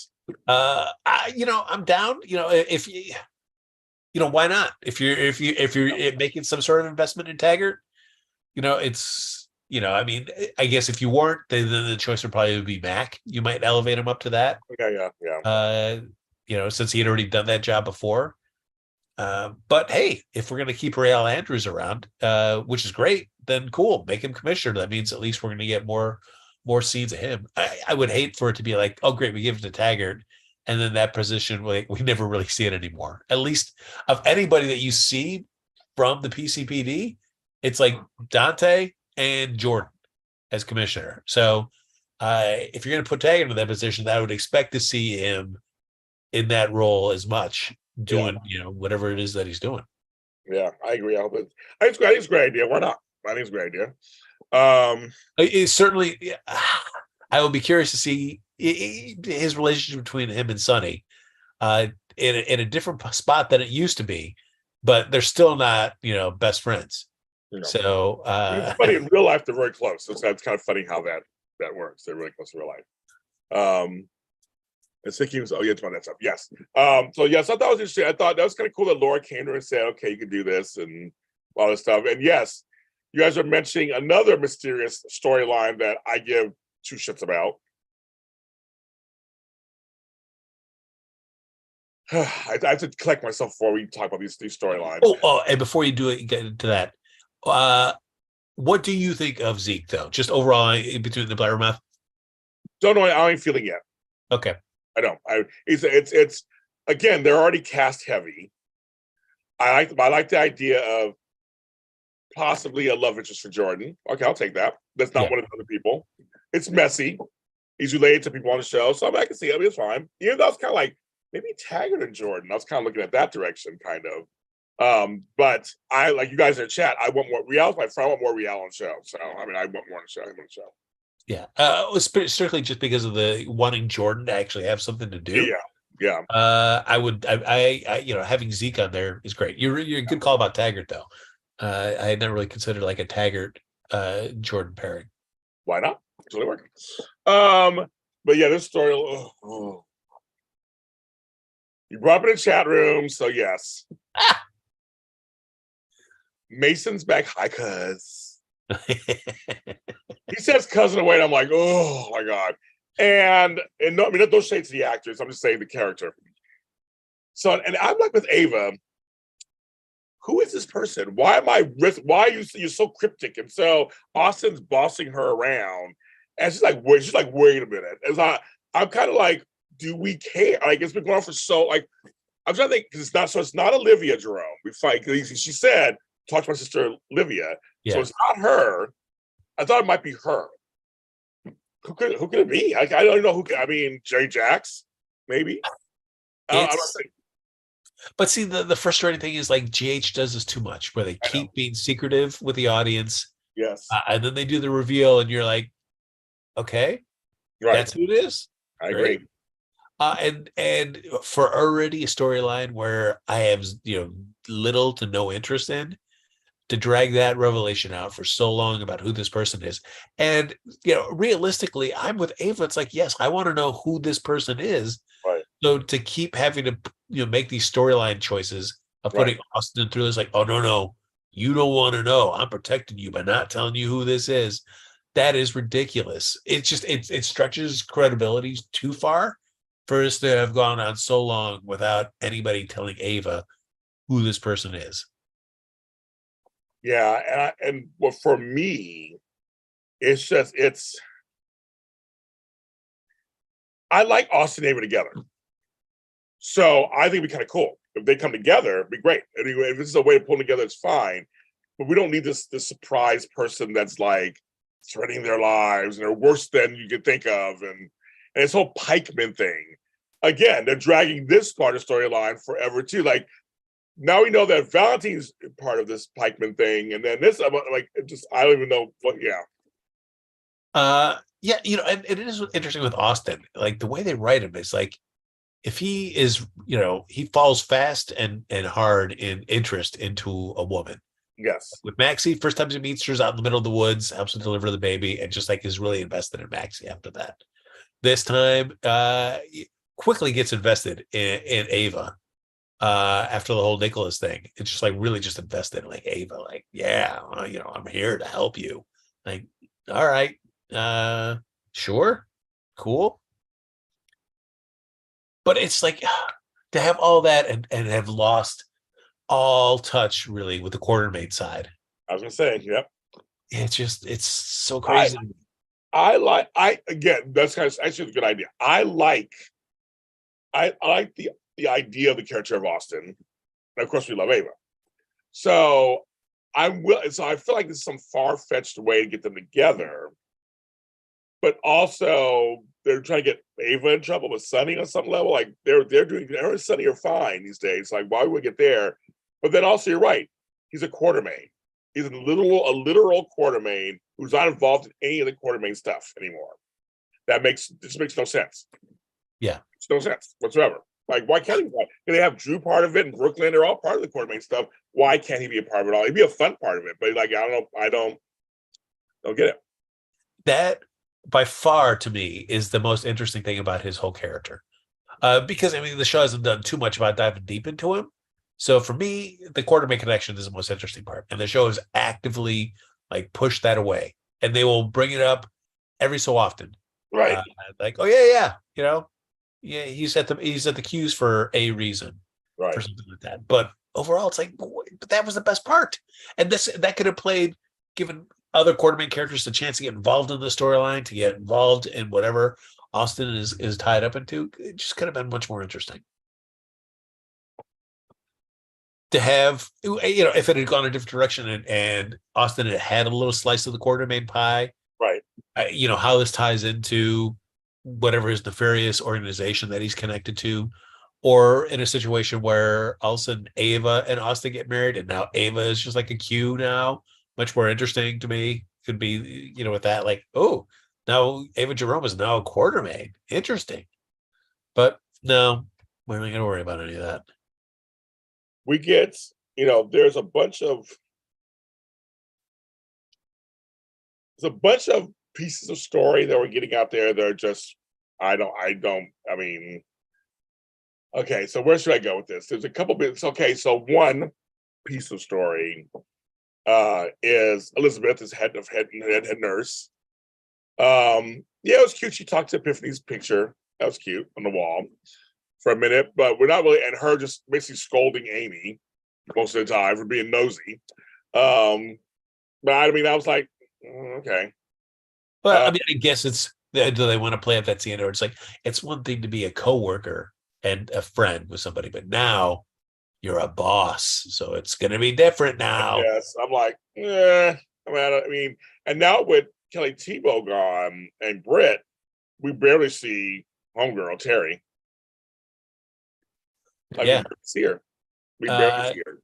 that? I'm down. If why not? If you're making some sort of investment in Taggart, it's I mean, I guess if you weren't, then the choice would probably be Mac. You might elevate him up to that. Yeah. Since he had already done that job before. But hey, if we're going to keep Real Andrews around, which is great, then cool, make him commissioner. That means at least we're going to get more scenes of him. I would hate for it to be like, oh great, we give it to Taggart, and then that position we never really see it anymore. At least of anybody that you see from the PCPD, it's like Dante and Jordan as commissioner. So if you're going to put Taggart in that position, I would expect to see him in that role as much, doing whatever it is that he's doing. Yeah, I agree. I think it's a great idea. Why not? I think it's a great idea. It's certainly. I will be curious to see his relationship between him and Sonny in a different spot than it used to be, but they're still not best friends. So it's funny in real life they're very close. It's kind of funny how that works. They're really close in real life. And thinking was, that stuff. Yes. So yes, I thought it was interesting. I thought that was kind of cool that Laura came to her and said, okay, you can do this and all this stuff. And yes, you guys are mentioning another mysterious storyline that I give two shits about. I have to collect myself before we talk about these storylines. Oh, and before you get into that, what do you think of Zeke though? Just overall between the blabbermouth? Don't know. I ain't feeling yet. Okay. I don't. It's again. They're already cast heavy. I like the idea of possibly a love interest for Jordan. Okay, I'll take that. That's not Yeah. one of the other people. It's messy. He's related to people on the show, so I can see it. It's fine. Even though it's kind of like maybe Taggart and Jordan. I was kind of looking at that direction, kind of. But I like you guys in the chat. I want more Rial's my friend. I want more Rial on the show. So I mean, I want more on the show. On the show. Yeah. It was strictly just because of the wanting Jordan to actually have something to do. Yeah. I would, having Zeke on there is great. You're a good call about Taggart though. I had never really considered like a Taggart Jordan pairing. Why not? It's really working. But yeah, this story. You brought up in the chat room, so yes. Mason's back. Hi, cuz. He says cousin away, and I'm like, oh my god. And no, I mean, no shade to the actors. I'm just saying the character. So, and I'm like with Ava. Who is this person? Why am I? Why are you're so cryptic? And so Austin's bossing her around, and she's like, wait a minute. And I'm kind of like, do we care? Like, it's been going on for so. Like, I'm trying to think because it's not Olivia Jerome. We fight. She said, talk to my sister Olivia. Yeah. So it's not her. I thought it might be her. Who could it be? I don't know who. I mean, Jerry Jacks, maybe. But see, the frustrating thing is like GH does this too much, where they keep being secretive with the audience. Yes. And then they do the reveal, and you're like, okay, right, that's who it is. I agree. And for already a storyline where I have little to no interest in, to drag that revelation out for so long about who this person is. And, realistically, I'm with Ava. It's like, yes, I want to know who this person is. Right. So to keep having to, make these storyline choices of putting Austin through this, like, oh, no, you don't want to know. I'm protecting you by not telling you who this is. That is ridiculous. It's just, it stretches credibility too far for us to have gone on so long without anybody telling Ava who this person is. Yeah, and for me, I like Austin and Ava together. So I think it'd be kind of cool. If they come together, it'd be great. Anyway, if this is a way to pull them together, it's fine. But we don't need this surprise person that's like threatening their lives and they're worse than you could think of. And this whole Pikeman thing. Again, they're dragging this part of the storyline forever too. Like, now we know that Valentine's part of this Pikeman thing, and then this, like, I don't even know what. Yeah. Yeah, and it is interesting with Austin. Like the way they write him is like, if he is, he falls fast and hard in interest into a woman. Yes. With Maxie, first time he meets her, out in the middle of the woods, helps him deliver the baby, and just like is really invested in Maxie after that. This time, quickly gets invested in Ava. After the whole Nicholas thing, it's just like really just invested in like Ava, like, yeah, I'm here to help you. Like, all right, sure, cool. But it's like to have all that and have lost all touch really with the Quartermain side. I was gonna say, yep. It's so crazy. Again, that's kind of actually a good idea. I like the idea of the character of Austin, and of course we love Ava. So I feel like this is some far-fetched way to get them together, but also they're trying to get Ava in trouble with Sonny on some level. Like they're doing her and Sonny are fine these days. Like why would we get there? But then also you're right. He's a Quartermain. He's a literal Quartermain who's not involved in any of the Quartermain stuff anymore. This makes no sense. Yeah, it's no sense whatsoever. Like, why can't he? Can they have Drew part of it and Brooklyn? They're all part of the Quartermain stuff. Why can't he be a part of it all? He'd be a fun part of it, but like, I don't get it. That by far to me is the most interesting thing about his whole character, because I mean the show hasn't done too much about diving deep into him. So for me, the Quartermain connection is the most interesting part, and the show has actively like pushed that away, and they will bring it up every so often, right? Like, oh yeah, yeah, he's at the cues for a reason, right? For something like that. But overall, it's like, but that was the best part, and that could have played given other Quartermain characters the chance to get involved in the storyline, to get involved in whatever Austin is tied up into. It just could have been much more interesting. To have, if it had gone a different direction and Austin had a little slice of the Quartermain pie, right? How this ties into whatever his nefarious organization that he's connected to, or in a situation where all of a sudden Ava and Austin get married, and now Ava is just like a Q now, much more interesting to me. Could be, with that, like, oh, now Ava Jerome is now a Quartermain. Interesting. But no, we're not going to worry about any of that. We get, there's a bunch of pieces of story that we're getting out there. They're just, okay, so where should I go with this? There's a couple bits. Okay, so one piece of story is Elizabeth is head nurse. Yeah, it was cute. She talked to Epiphany's picture. That was cute on the wall for a minute, but we're not really, and her just basically scolding Amy most of the time for being nosy. But I was like, okay. Well, I guess do they want to play up that scene, or it's like, it's one thing to be a coworker and a friend with somebody, but now you're a boss, so it's going to be different now. Yes, I'm like, and now with Kelly Tebow gone and Britt, we barely see homegirl Terry. We barely see her. We barely see her.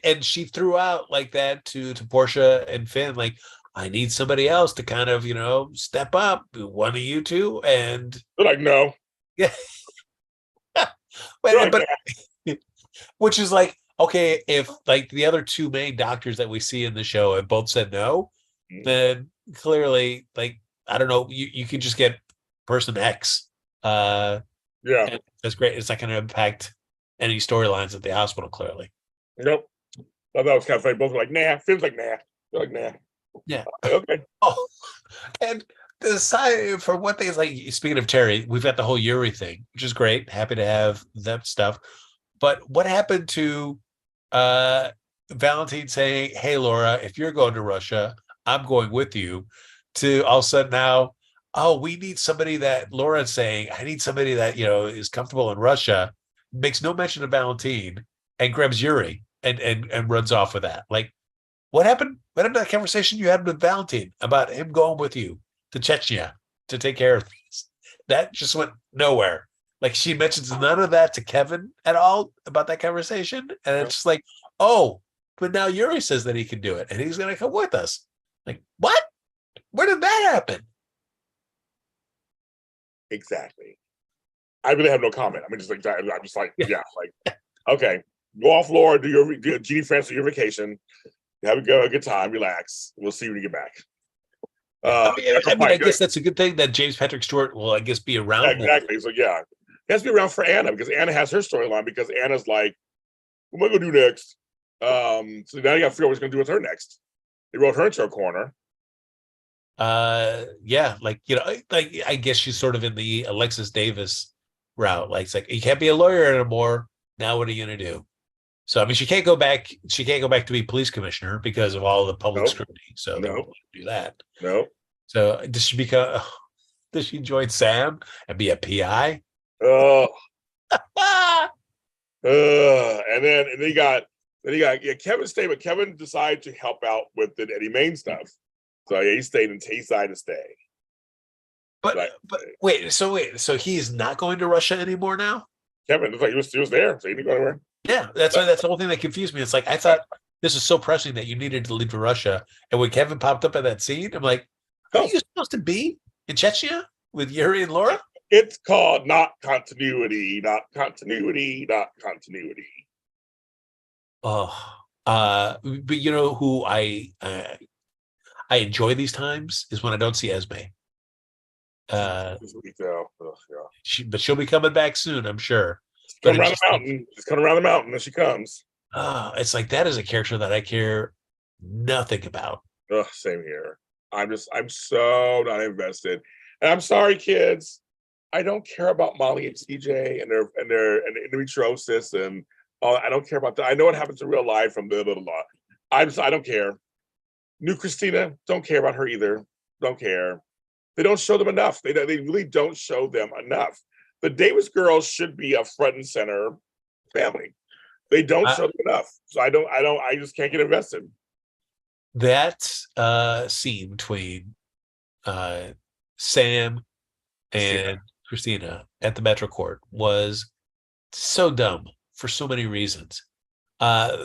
And she threw out like that to Portia and Finn, like, I need somebody else to kind of, step up, one of you two. And they're like, no. Yeah. Which is like, okay, if like the other two main doctors that we see in the show have both said no, then clearly, like, I don't know, you can just get person X. Yeah. That's great. It's not going to impact any storylines at the hospital, clearly. Nope. I thought that was kind of funny. Both were like, nah. Finn's like, nah. They're like, nah. Yeah. Okay. Oh, and the side for one thing is, like, speaking of Terry, we've got the whole Yuri thing, which is great. Happy to have that stuff. But what happened to Valentine saying, hey, Laura, if you're going to Russia, I'm going with you, to all of a sudden now, oh, we need somebody that Laura's saying, I need somebody that, is comfortable in Russia, makes no mention of Valentine, and grabs Yuri and runs off with that. Like, what happened? What happened to that conversation you had with Valentine about him going with you to Chechnya to take care of things? That just went nowhere. Like, she mentions none of that to Kevin at all about that conversation. And it's just like, oh, but now Yuri says that he can do it and he's going to come with us. Like, what? Where did that happen? Exactly. I really have no comment. I'm just like, yeah, like, okay, go off, Laura, do Jeannie France for your vacation. Have a good time, relax. We'll see you when you get back. I guess that's a good thing that James Patrick Stewart will, I guess, be around. Yeah, exactly. So yeah, he has to be around for Anna, because Anna has her storyline, because Anna's like, what am I gonna do next? So now you gotta figure out what he's gonna do with her next. They wrote her into a corner. Yeah, like, I guess she's sort of in the Alexis Davis route. Like, it's like, you can't be a lawyer anymore. Now what are you gonna do? So, she can't go back. She can't go back to be police commissioner because of all the public scrutiny. So they won't do that. No. So does she become? Does she join Sam and be a PI? Oh. And then you got Kevin's stay, but Kevin decided to help out with the Eddie Maine stuff. So yeah, he decided to stay. But wait, so he's not going to Russia anymore now? Kevin, it's like he was there, so he didn't go anywhere. Yeah, that's the whole thing that confused me. It's like, I thought this is so pressing that you needed to leave for Russia. And when Kevin popped up at that scene, I'm like, are you supposed to be in Chechnya with Yuri and Laura? It's called not continuity, not continuity, not continuity. Oh, but who I enjoy these times is when I don't see Esme. But she'll be coming back soon, I'm sure. Come around the mountain. Just come around the mountain as she comes. It's like, that is a character that I care nothing about. Same here. I'm so not invested. And I'm sorry, kids. I don't care about Molly and TJ and their endometriosis and all. I don't care about that. I know what happens in real life from blah blah blah. I don't care. New Christina, don't care about her either. Don't care. They don't show them enough. They really don't show them enough. The Davis girls should be a front and center family. They don't show them enough. So I just can't get invested. That scene between Sam and Christina at the Metro Court was so dumb for so many reasons.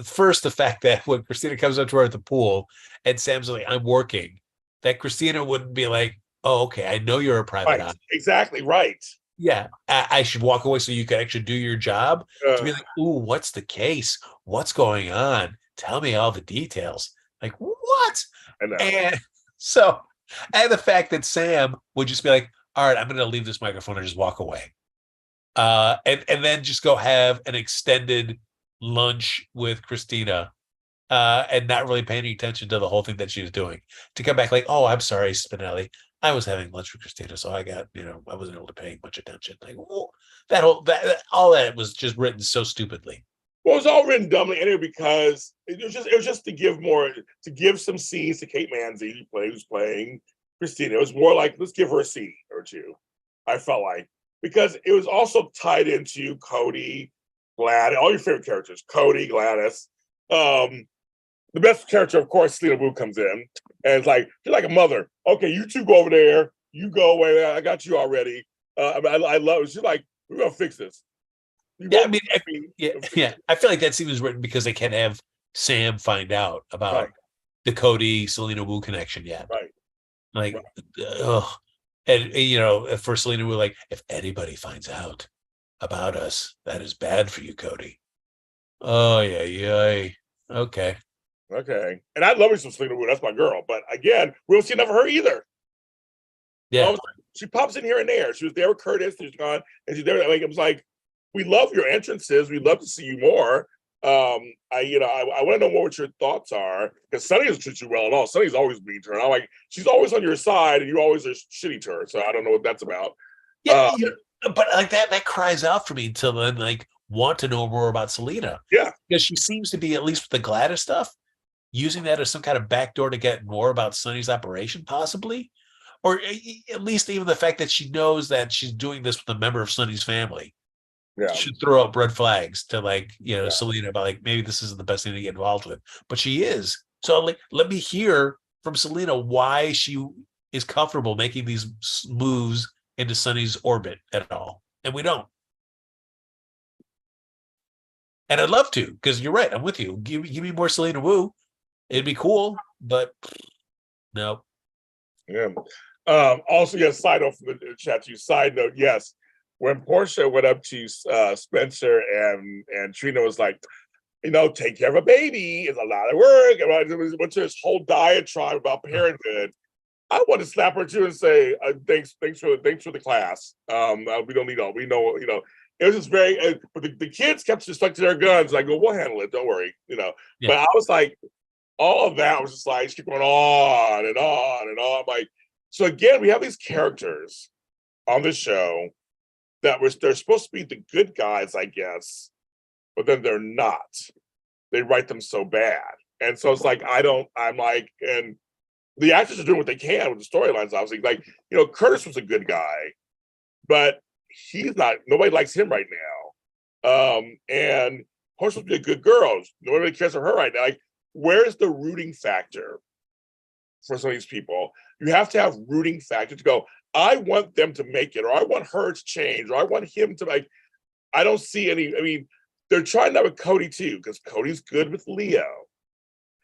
First, the fact that when Christina comes up to her at the pool and Sam's like, I'm working, that Christina wouldn't be like, oh, okay, I know you're a private eye. Exactly right. Yeah, I should walk away so you can actually do your job. To be like, ooh, what's the case? What's going on? Tell me all the details. Like, what? I know. And the fact that Sam would just be like, all right, I'm going to leave this microphone and just walk away. And then just go have an extended lunch with Christina and not really paying any attention to the whole thing that she was doing. To come back like, oh, I'm sorry, Spinelli. I was having lunch with Christina, so I got, I wasn't able to pay much attention. Like, whoa, all that was just written so stupidly. Well, it was all written dumbly anyway because it was just to give some scenes to Kate Manzi, who's playing Christina. It was more like, let's give her a scene or two. I felt like, because it was also tied into Cody, Gladys, all your favorite characters, Cody, Gladys. The best character, of course, Selena Wu comes in, and it's like, you're like a mother. Okay, you two go over there. You go away. I got you already. I love it. She's like, we're gonna fix this. Yeah, I feel like that scene was written because they can't have Sam find out about the Cody Selena Wu connection yet. Right. Like, ugh. And for Selena Wu, like, if anybody finds out about us, that is bad for you, Cody. Oh yeah. Okay. And I love me some Selena Wu. That's my girl. But again, we don't see enough of her either. Yeah. She pops in here and there. She was there with Curtis. She's gone, and she's there. Like, it was like, we love your entrances. We'd love to see you more. I want to know what your thoughts are, because Sunny doesn't treat you well at all. Sunny's always mean to her. I'm like, she's always on your side, and you always are shitty to her. So I don't know what that's about. Yeah, but like that cries out for me to then like want to know more about Selena. Yeah, because she seems to be, at least with the Gladys stuff, using that as some kind of backdoor to get more about Sunny's operation, possibly, or at least even the fact that she knows that she's doing this with a member of Sunny's family. Yeah, should throw up red flags to Selena about like, maybe this isn't the best thing to get involved with, but she is. So like, let me hear from Selena why she is comfortable making these moves into Sunny's orbit at all, and we don't. And I'd love to, because you're right. I'm with you. Give me more Selena Wu. It'd be cool, but no. Yeah. Also, yes. Side note from the chat. Side note, yes. When Portia went up to Spencer and Trina was like, take care of a baby is a lot of work. And it went to this whole diatribe about parenthood. I want to slap her too and say, thanks for the class. We don't need all. We know, It was just very. But the kids kept just stuck to their guns. I go, we'll handle it. Don't worry, Yeah. But I was like, all of that was just like, keep going on and on and on. I'm like, so again, we have these characters on the show they're supposed to be the good guys, I guess, but then they're not. They write them so bad. And so it's like, and the actors are doing what they can with the storylines, obviously. Like, Curtis was a good guy, but he's not, nobody likes him right now. And Portia's supposed to be a good girl. Nobody cares for her right now. Like, where's the rooting factor for some of these people? You have to have rooting factor to go, I want them to make it, or I want her to change, or I want him to I don't see any. I mean, they're trying that with Cody too, because Cody's good with Leo.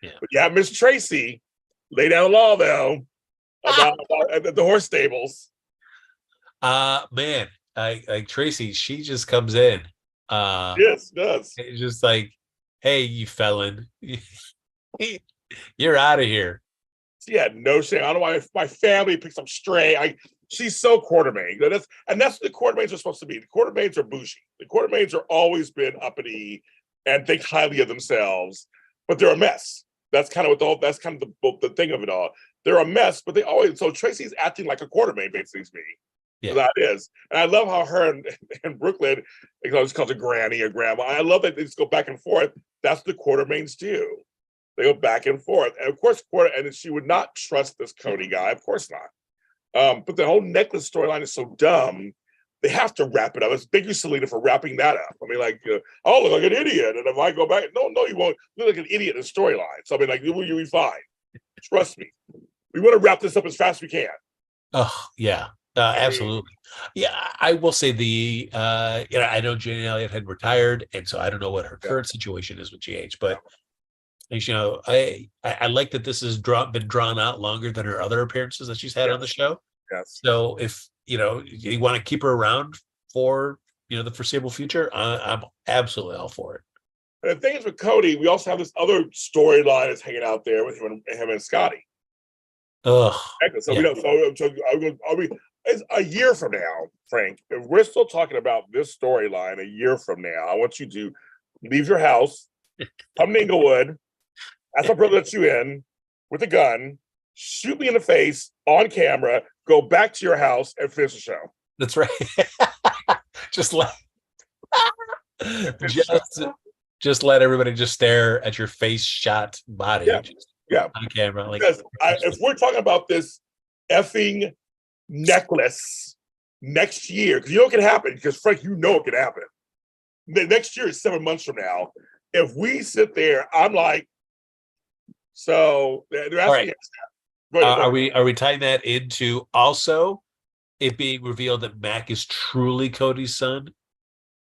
Yeah. But yeah, Miss Tracy, lay down law though about the horse stables. Man, like Tracy, she just comes in. Yes, does. It's just like, hey, you felon, you're out of here. She had no shame. I don't know why my family picks up stray. She's so Quartermaine. That's what the Quartermaines are supposed to be. The Quartermaines are bougie. The Quartermaines are always been uppity and think highly of themselves, but they're a mess. That's kind of the thing of it all. They're a mess, but so Tracy's acting like a Quartermaine, basically, to me. Yeah. That is. And I love how her and Brooklyn, it's called a granny or grandma. I love that they just go back and forth. That's what the Quartermaines do. They go back and forth, and of course, and she would not trust this Cody guy. Of course not. But the whole necklace storyline is so dumb. They have to wrap it up. It's thank you, Selena, for wrapping that up. I mean, like, I'll look like an idiot, and if I go back, no, you won't look like an idiot in the storyline. So I mean, like, you'll be fine. Trust me. We want to wrap this up as fast as we can. Oh yeah, absolutely. Yeah, I will say I know Jane Elliott had retired, and so I don't know what her current situation is with GH, but I like that this has been drawn out longer than her other appearances that she's had on the show. Yes. So if you want to keep her around for the foreseeable future, I'm absolutely all for it. And the thing is with Cody, we also have this other storyline that's hanging out there with him and Scotty. Oh, so we don't. So are we? It's a year from now, Frank. If we're still talking about this storyline a year from now, I want you to leave your house, come to Inglewood, ask my brother to let you in with a gun, shoot me in the face on camera, go back to your house, and finish the show. That's right. just let everybody just stare at your face shot body. Yeah. On camera. Like, because if we're talking about this effing necklace next year, because it can happen, because Frank, it can happen. The next year is 7 months from now. If we sit there, I'm like, so they're asking. Are we tying that into also it being revealed that Mac is truly Cody's son,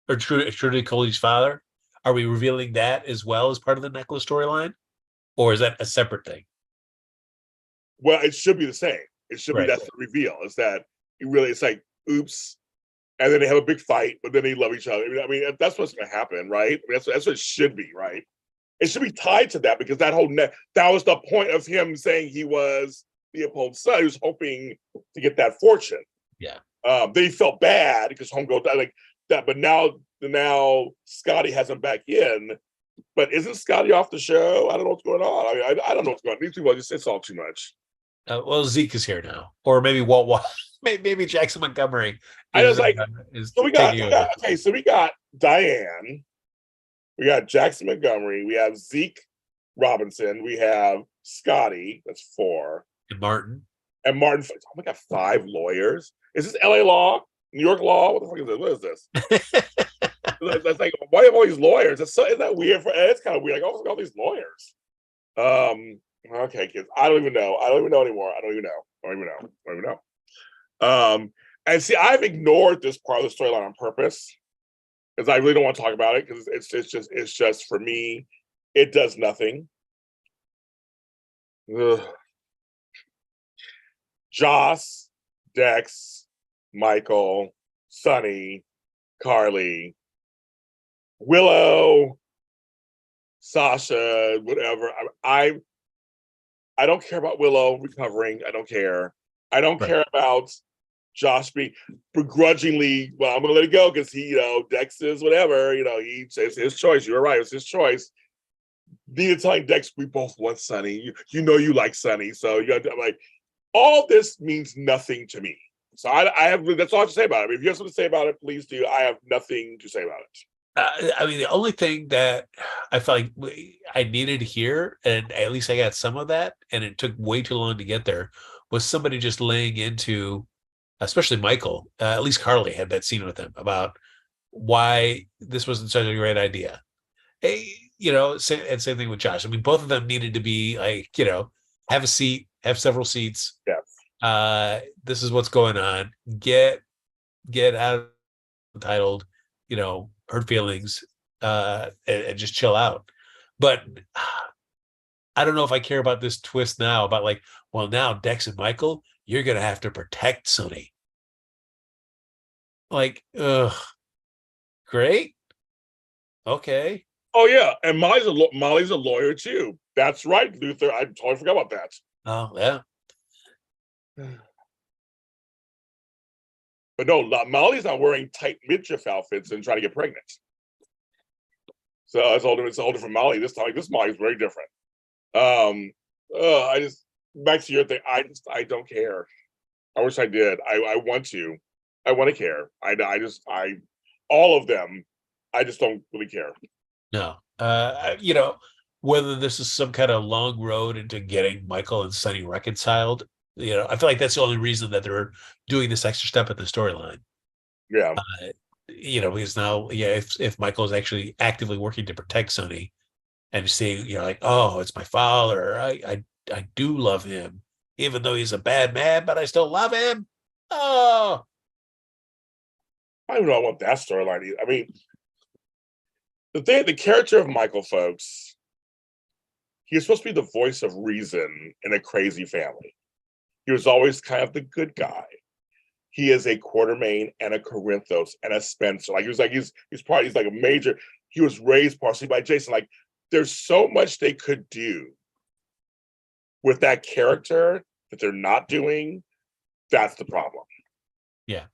or truly Cody's father? Are we revealing that as well as part of the necklace storyline, or is that a separate thing? Well, it should be the same. It should be that's the reveal. Is that it's like, oops, and then they have a big fight, but then they love each other. I mean that's what's going to happen, right? I mean, that's what it should be, right? It should be tied to that, because that was the point of him saying he was Leopold's son. He was hoping to get that fortune. Yeah. Then he felt bad because Homegirl died like that, but now Scotty has him back in. But isn't Scotty off the show? I don't know what's going on. I mean, I don't know what's going on. These people just it's all too much. Well, Zeke is here now, or maybe Walt, maybe Jackson Montgomery. So we got Diane, we got Jackson Montgomery, we have Zeke Robinson, we have Scotty. That's 4. And Martin. Oh my God, 5 lawyers. Is this LA law? New York law? What the fuck is this? What is this? That's like, why have all these lawyers? Isn't that weird? It's kind of weird. Like, all these lawyers. Okay, kids. I don't even know anymore. I don't even know. And see, I've ignored this part of the storyline on purpose, because I really don't want to talk about it, because it's just for me, it does nothing. Ugh. Joss, Dex, Michael, Sonny, Carly, Willow, Sasha, whatever. I don't care about Willow recovering. I don't care. I don't care about Josh begrudgingly. Well, I'm gonna let it go because he, Dex is whatever. It's his choice. You're right. It's his choice. Nina telling Dex, we both want Sonny. You like Sonny, so I'm like, all this means nothing to me. So I have. That's all I have to say about it. I mean, if you have something to say about it, please do. I have nothing to say about it. I mean, the only thing that I felt like I needed to hear, and at least I got some of that, and it took way too long to get there, was somebody just laying into, especially Michael, at least Carly had that scene with him about why this wasn't such a great idea. Hey, and same thing with Josh. I mean, both of them needed to be like, have a seat, have several seats. Yeah. This is what's going on. Get out entitled, hurt feelings, and just chill out. But I don't know if I care about this twist now about like, well, now Dex and Michael, you're going to have to protect Sonny. Like, great. Okay. Oh yeah. And Molly's a lawyer too. That's right, Luther. I totally forgot about that. Oh yeah. But no, Molly's not wearing tight midriff outfits and trying to get pregnant. So it's older from Molly this time. Like, this Molly's very different. I just, back to your thing. I don't care. I wish I did. I want to. I want to care. All of them. I just don't really care. No. whether this is some kind of long road into getting Michael and Sonny reconciled. I feel like that's the only reason that they're doing this extra step in the storyline. Yeah. Because now, if Michael is actually actively working to protect Sonny and seeing, like, oh, it's my father. I do love him, even though he's a bad man, but I still love him. Oh, I don't know I want that storyline either. I mean, the character of Michael, folks, he was supposed to be the voice of reason in a crazy family. He was always kind of the good guy. He is a Quartermain and a Corinthos and a Spencer. Like he's like a major. He was raised partially by Jason. Like there's so much they could do with that character that they're not doing. That's the problem. yeah.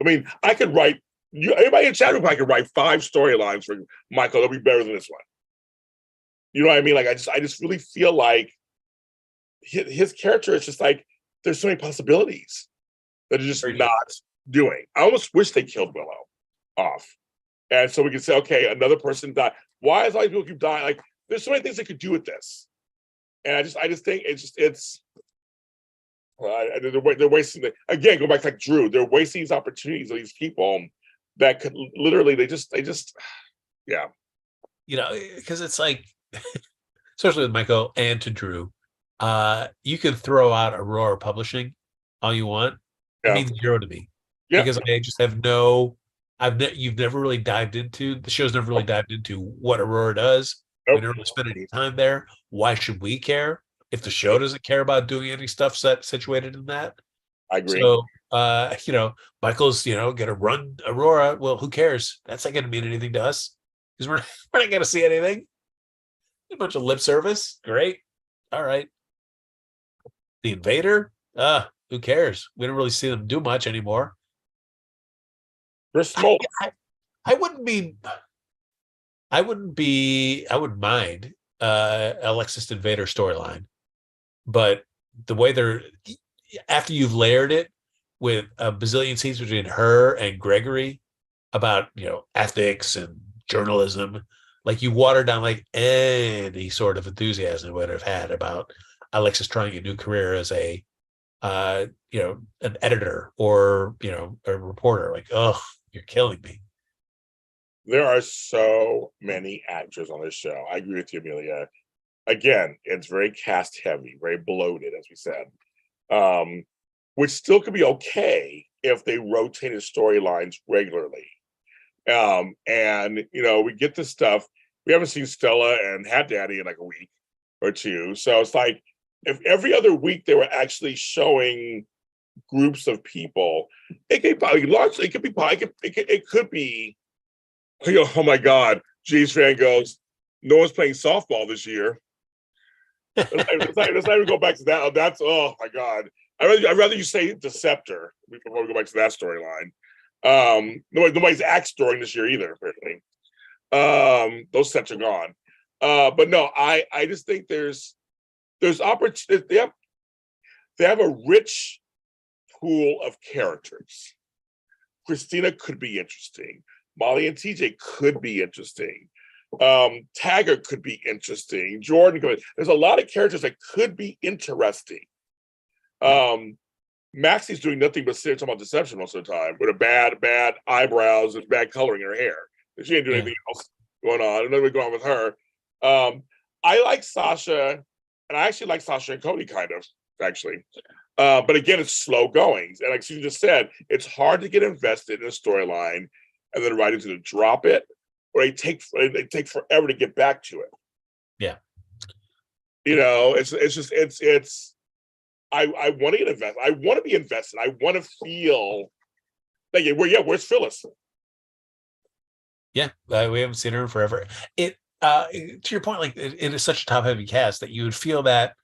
I mean, I could write anybody in chat room. I could write 5 storylines for Michael. That'll be better than this one. You know what I mean? Like I just really feel like his character is just like there's so many possibilities that are just not doing. I almost wish they killed Willow off, and so we could say, okay, another person died. Why is all these people keep dying? Like there's so many things they could do with this, and I just think it's. They're wasting again. Go back to like Drew. They're wasting these opportunities of these people that could literally. They just, yeah. Because it's like, especially with Michael and to Drew, you can throw out Aurora Publishing all you want. It means zero to me because I just have you've never really dived into the show's never really dived into what Aurora does. Nope. We never really spent any time there. Why should we care? If the show doesn't care about doing any stuff situated in that. I agree. So, Michael's, going to run Aurora. Well, who cares? That's not going to mean anything to us because we're not going to see anything. A bunch of lip service. Great. All right. The Invader. Who cares? We don't really see them do much anymore. They're small. I wouldn't mind Alexis Invader storyline. But the way after you've layered it with a bazillion scenes between her and Gregory about, ethics and journalism, like you water down like any sort of enthusiasm would have had about Alexis trying a new career as a, an editor or, a reporter. Like, oh, you're killing me. There are so many actors on this show. I agree with you, Amelia. Again, it's very cast heavy, very bloated, as we said, which still could be okay if they rotated storylines regularly. And we get this stuff. We haven't seen Stella and Hat Daddy in like a week or two. So it's like if every other week they were actually showing groups of people, it could be. Oh my God, G's fan goes, no one's playing softball this year. Let's not even go back to that. That's, oh my God. I'd rather you say Deceptor before we go back to that storyline. Nobody's axe during this year either, apparently. Those sets are gone. But no, I just think there's opportunity. They have a rich pool of characters. Christina could be interesting. Molly and TJ could be interesting. Taggart could be interesting. Jordan could. There's a lot of characters that could be interesting. Maxie's doing nothing but sit talking about deception most of the time with a bad eyebrows and bad coloring in her hair. She ain't doing anything else going on. And nothing going on with her. I like Sasha, and I actually like Sasha and Cody kind of actually. But again, it's slow goings, and like Susan just said, it's hard to get invested in a storyline and then writers to drop it, or they take forever to get back to it. Yeah, it's. I want to get invested. I want to be invested. I want to feel like where's Phyllis? Yeah, we haven't seen her in forever. It to your point, like it is such a top-heavy cast that you would feel that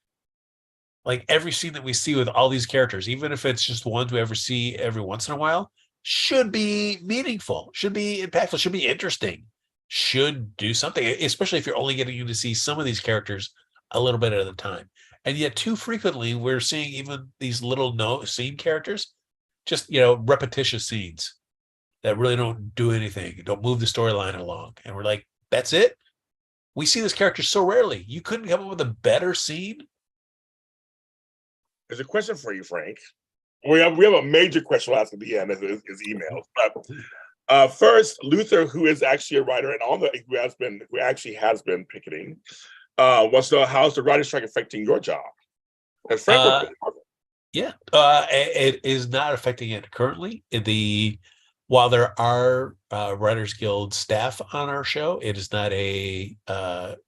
like every scene that we see with all these characters, even if it's just ones we ever see every once in a while, should be meaningful, should be impactful, should be interesting, should do something, especially if you're only getting to see some of these characters a little bit at a time. And yet too frequently we're seeing even these little scene characters, just, repetitious scenes that really don't do anything, don't move the storyline along. And we're like, that's it? we see this character so rarely. You couldn't come up with a better scene. There's a question for you, Frank. We have a major question we'll ask at the end is emails. But first, Luther, who is actually a writer and who actually has been picketing, wants to know how's the writer's strike affecting your job? And Frank, yeah, it is not affecting it currently. While there are Writers Guild staff on our show, it is not a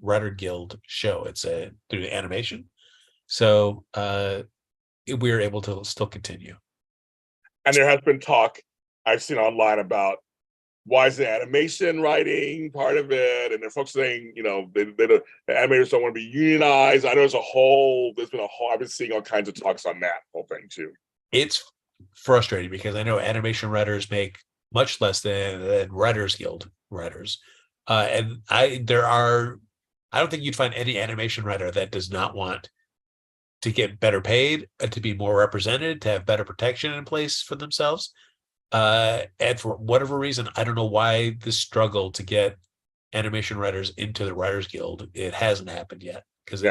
Writer Guild show. It's through animation, so we're able to still continue. And there has been talk I've seen online about why is the animation writing part of it, and there are folks saying, the animators don't want to be unionized. I know there's been a whole. I've been seeing all kinds of talks on that whole thing too. It's frustrating because I know animation writers make much less than Writers Guild writers, and I don't think you'd find any animation writer that does not want to get better paid, to be more represented, to have better protection in place for themselves. And for whatever reason, I don't know why this struggle to get animation writers into the Writers Guild, it hasn't happened yet. Because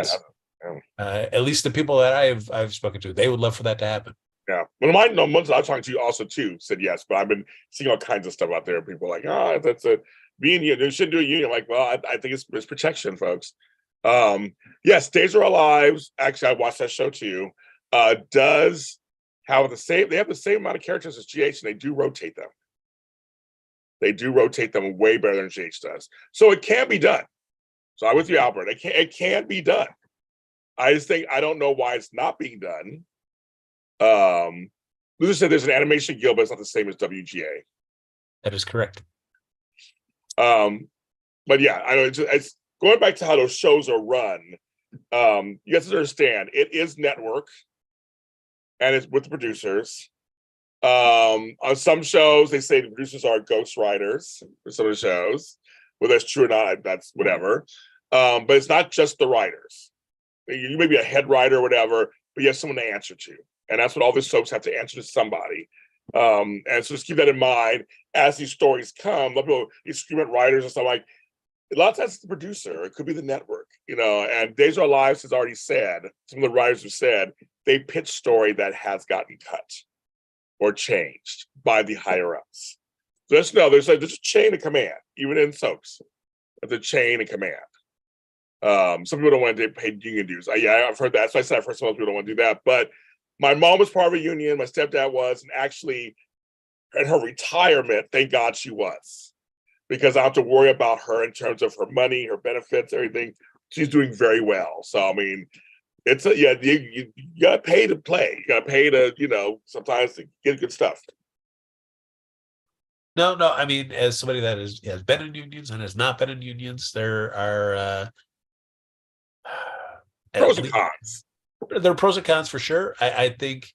at least the people that I've spoken to, they would love for that to happen. Yeah. Well, ones I was talking to also too said yes, but I've been seeing all kinds of stuff out there. People are like, that's being you shouldn't do a union. Like, well, I think it's protection, folks. Yes, Days Are Our Lives. Actually, I watched that show too. Does have they have the same amount of characters as GH, and they do rotate them. They do rotate them way better than GH does. So it can be done. So I'm with you, Albert. It can be done. I just think I don't know why it's not being done. Luther said there's an animation guild, but it's not the same as WGA. That is correct. But yeah, I know it's going back to how those shows are run. You have to understand it is network, and it's with the producers. On some shows, they say the producers are ghost writers for some of the shows. Whether that's true or not, that's whatever. But it's not just the writers. You may be a head writer or whatever, but you have someone to answer to. And that's what all these soaps have to answer to somebody. And so just keep that in mind as these stories come. A lot of people scream at writers and stuff like, a lot of times it's the producer, it could be the network, and Days of Our Lives has already said, some of the writers have said, they pitch story that has gotten cut or changed by the higher ups. So just know there's a chain of command, even in soaps. There's a chain of command. Some people don't want to pay union dues. I've heard that. So I said I've heard some people don't want to do that. But my mom was part of a union. My stepdad was, and actually, in her retirement, thank God she was, because I have to worry about her in terms of her money, her benefits, everything. She's doing very well. So I mean, you got to pay to play. You got to pay to sometimes to get good stuff. No. I mean, as somebody that has been in unions and has not been in unions, there are pros and cons. There are pros and cons for sure. I think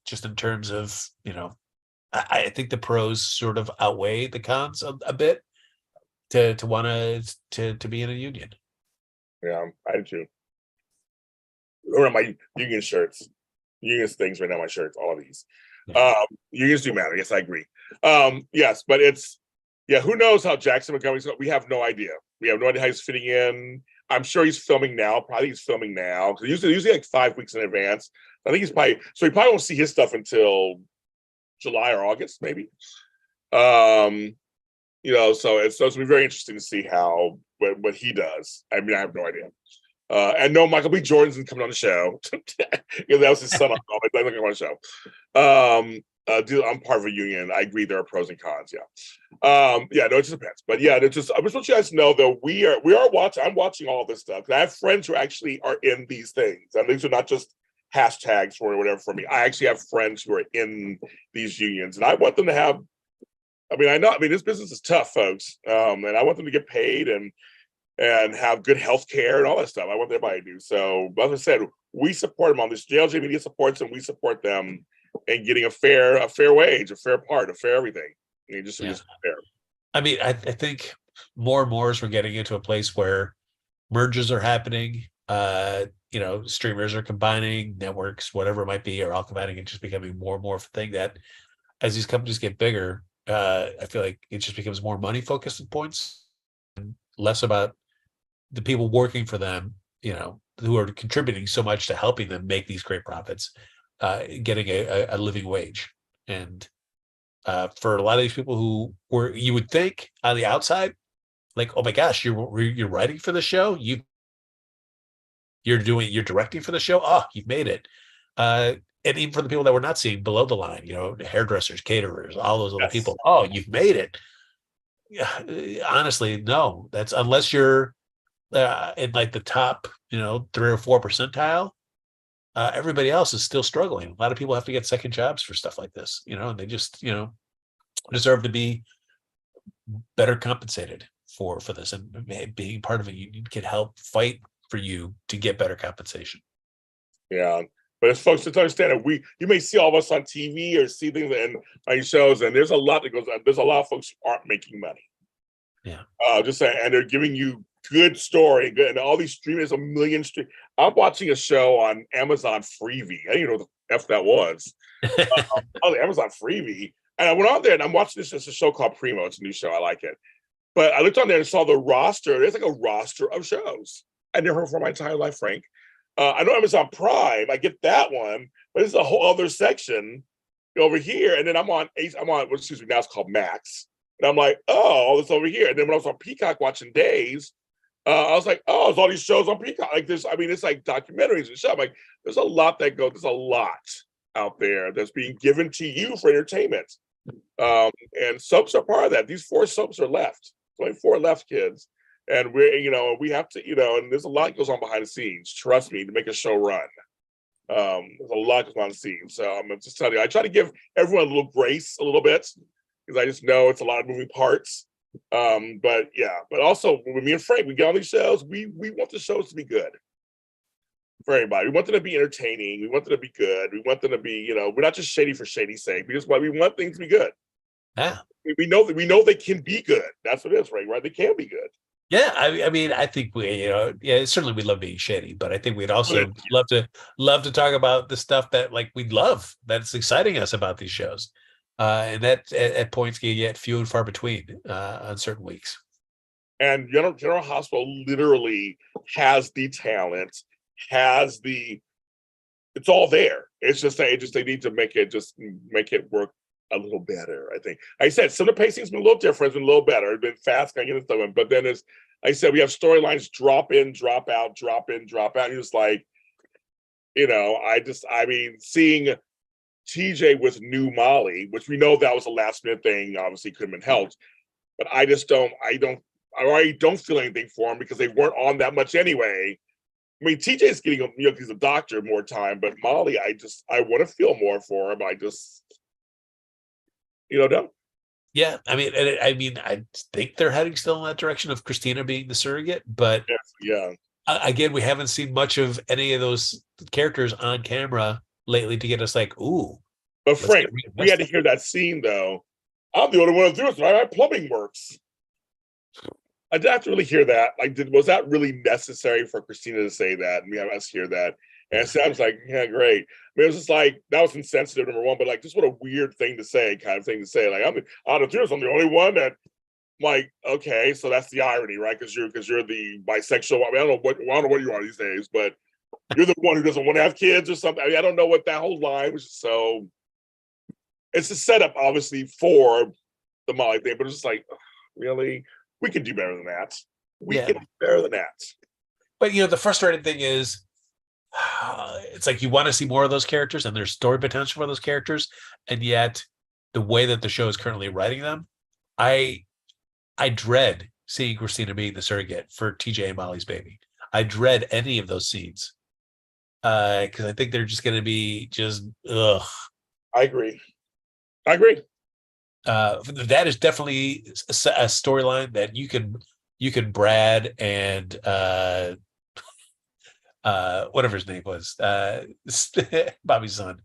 just in terms of I think the pros sort of outweigh the cons a bit to want to be in a union. Yeah, I do too. Or my union shirts, union things right now. My shirts, all of these. Yeah. Unions do matter. Yes, I agree. Yes, but who knows how Jackson Montgomery's? We have no idea. We have no idea how he's fitting in. I'm sure he's filming now. Probably he's filming now. Usually like 5 weeks in advance. I think he probably won't see his stuff until July or August, maybe. So it's going to be very interesting to see what he does. I mean, I have no idea. And no, Michael B. Jordan's coming on the show. That was his son on the show. I'm part of a union. I agree there are pros and cons. Yeah. No, it just depends. But yeah, I just want you guys to know that we are watching. I'm watching all this stuff. I have friends who actually are in these things, and these are not just hashtags for whatever for me. I actually have friends who are in these unions, and I want them to have. I mean, this business is tough, folks, and I want them to get paid and have good health care and all that stuff. I want everybody to do. So, as I said, we support them on this. JLJ Media supports them. We support them in getting a fair wage, a fair part, a fair everything. Just fair. I mean, I think more and more as we're getting into a place where mergers are happening, streamers are combining, networks, whatever it might be, are all combining and just becoming more and more of a thing that as these companies get bigger, I feel like it just becomes more money focused at points. less about the people working for them, who are contributing so much to helping them make these great profits, getting a living wage. And for a lot of these people who were, you would think on the outside, like, oh my gosh, you're writing for the show, you're directing for the show, oh, you've made it. And even for the people that we're not seeing below the line, hairdressers, caterers, all those other people, oh, you've made it. Yeah, honestly, no, that's unless you're in like the top, 3 or 4 percentile. Everybody else is still struggling. A lot of people have to get second jobs for stuff like this, and they just, deserve to be better compensated for this. And being part of a union can help fight for you to get better compensation. Yeah. But as folks to understand that you may see all of us on TV or see things on shows, and there's a lot that goes on. There's a lot of folks who aren't making money. Yeah. Just saying, and they're giving you good story, and all these streamers, a million stream. I'm watching a show on Amazon Freevee. I didn't even know what the F that was. On Amazon Freevee. And I went on there and I'm watching this. It's a show called Primo. It's a new show. I like it. But I looked on there and saw the roster. There's like a roster of shows. I never heard for my entire life, Frank. I know Amazon Prime. I get that one, but there's a whole other section over here. And then I'm on, now it's called Max. And I'm like, oh, it's over here. And then when I was on Peacock watching Days, I was like, oh, there's all these shows on Peacock. Like this, it's like documentaries and stuff. Like there's a lot there's a lot out there that's being given to you for entertainment. And soaps are part of that. These 4 soaps are left. There's only 4 left, kids. And we have to, and there's a lot that goes on behind the scenes. Trust me, to make a show run. There's a lot goes on the scenes. So I'm just telling you, I try to give everyone a little grace, a little bit, because I just know it's a lot of moving parts. But also with me and Frank, we get on these shows, we want the shows to be good for everybody. We want them to be entertaining. We want them to be good. We want them to be, we're not just shady for shady's sake. We want things to be good. Yeah. We know they can be good. That's what it is, right? They can be good. Yeah, I mean, I think certainly we love being shady, but I think we'd also love to talk about the stuff that we love, that's exciting us about these shows, and that at points can get few and far between on certain weeks. And General Hospital literally has the talent, it's all there. It's just they need to make it work a little better. I think I said some of the pacing's been a little different, it's been a little better. It's been fast, kind of get into them, but then as I said, we have storylines drop in, drop out, drop in, drop out. And it's like, seeing TJ with new Molly, which we know that was a last minute thing, obviously couldn't have been helped, but I already don't feel anything for him because they weren't on that much anyway. I mean, TJ's getting, he's a doctor more time, but Molly, I want to feel more for him. I just, don't. Yeah, I think they're heading still in that direction of Christina being the surrogate, but again, we haven't seen much of any of those characters on camera lately to get us like, ooh. But Frank, we had to hear that scene though. I'm the only one who does it. My plumbing works. I didn't have to really hear that. Was that really necessary for Christina to say that? And we have us hear that. And Sam's like, yeah, great. I mean, it was just like, that was insensitive, number one, but just what a weird thing to say, kind of thing to say. I'm out of tears, I'm the only one that, okay, so that's the irony, right? Because you're the bisexual. I don't know what you are these days, but you're the one who doesn't want to have kids or something. I don't know what that whole line was. So it's a setup, obviously, for the Molly thing, but it's just really, we can do better than that. We can do better than that. But the frustrating thing is, it's like you want to see more of those characters and there's story potential for those characters, and yet the way that the show is currently writing them, I dread seeing Christina being the surrogate for TJ and Molly's baby. I dread any of those scenes because I think they're just going to be just ugh. I agree. That is definitely a storyline that you can Brad and whatever his name was, Bobby's son.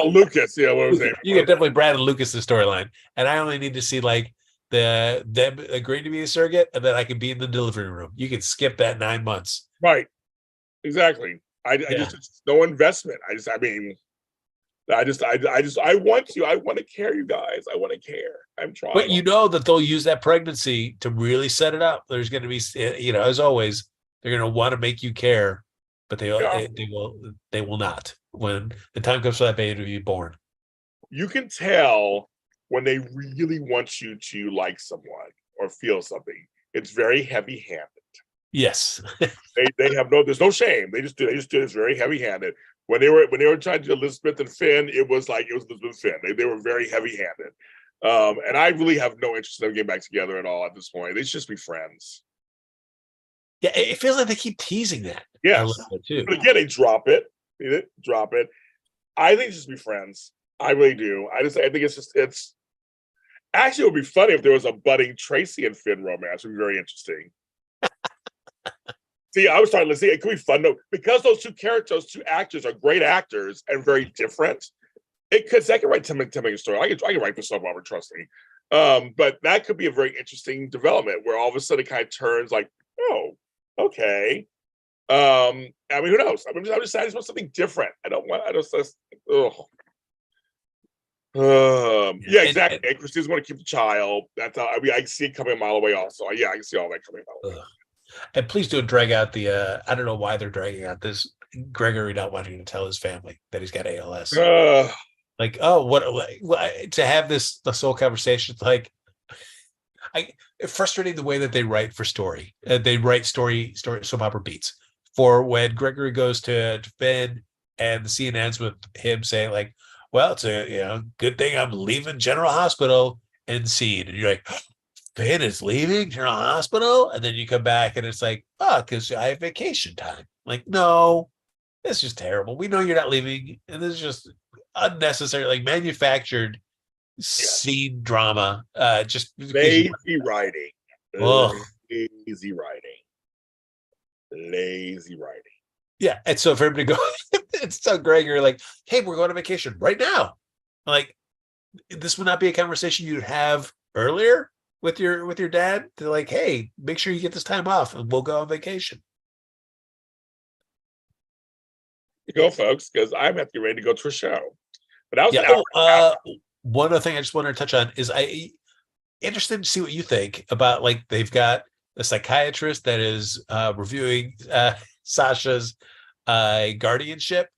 Lucas, what was his name? You can definitely Brad and Lucas the storyline, and I only need to see them agreeing to be a surrogate, and then I can be in the delivery room. You can skip that 9 months. Right, exactly. I just no investment. I want to care, you guys. I want to care. I'm But trying. you know that they'll use that pregnancy to really set it up. There's going to be, as always, they're going to want to make you care, but Yeah. they will not when the time comes for that baby to be born. You can tell when they really want you to like someone or feel something. It's very heavy-handed. Yes. They have there's no shame. They just do this very heavy-handed. When they were trying to do Elizabeth and Finn, it was Elizabeth and Finn. They were very heavy-handed. And I really have no interest in them getting back together at all at this point. They should just be friends. Yeah, it feels like they keep teasing that. Yes. A little bit too. But again, they drop it. Drop it. I think just be friends. I really do. I think it's actually, it would be funny if there was a budding Tracy and Finn romance. It would be very interesting. See, I was starting to see it could be fun though, because those two actors are great actors and very different. I can write 10-minute story. I can write this stuff, Robert, trust me. But that could be a very interesting development where all of a sudden it kind of turns like, oh, okay. I mean, who knows? I'm just I just want something different. Yeah, exactly. And Christine's going to keep the child. That's how, I mean, I see it coming a mile away. Also, yeah, I can see all that coming a mile away. And please don't drag out the. I don't know why they're dragging out this Gregory not wanting to tell his family that he's got ALS. Like, oh, what to have this whole conversation? Like, it's frustrating the way that they write for story. They write story soap opera beats for when Gregory goes to Finn and the scene ends with him saying like, well, it's a good thing I'm leaving General Hospital, and scene, and you're like, Finn is leaving General Hospital, and then you come back and it's like, oh, because I have vacation time. Like, no, it's just terrible. We know you're not leaving, and this is just unnecessary, like manufactured scene drama. Just lazy writing. Lazy writing. Yeah, and so for him to go, it's so Gregory like, hey, we're going on vacation right now. Like, this would not be a conversation you'd have earlier with your dad. To like, hey, make sure you get this time off, and we'll go on vacation. Go, folks, because I'm at the ready to go to a show. But that was one other thing I just wanted to touch on is I interested to see what you think about, like, they've got a psychiatrist that is reviewing Sasha's guardianship,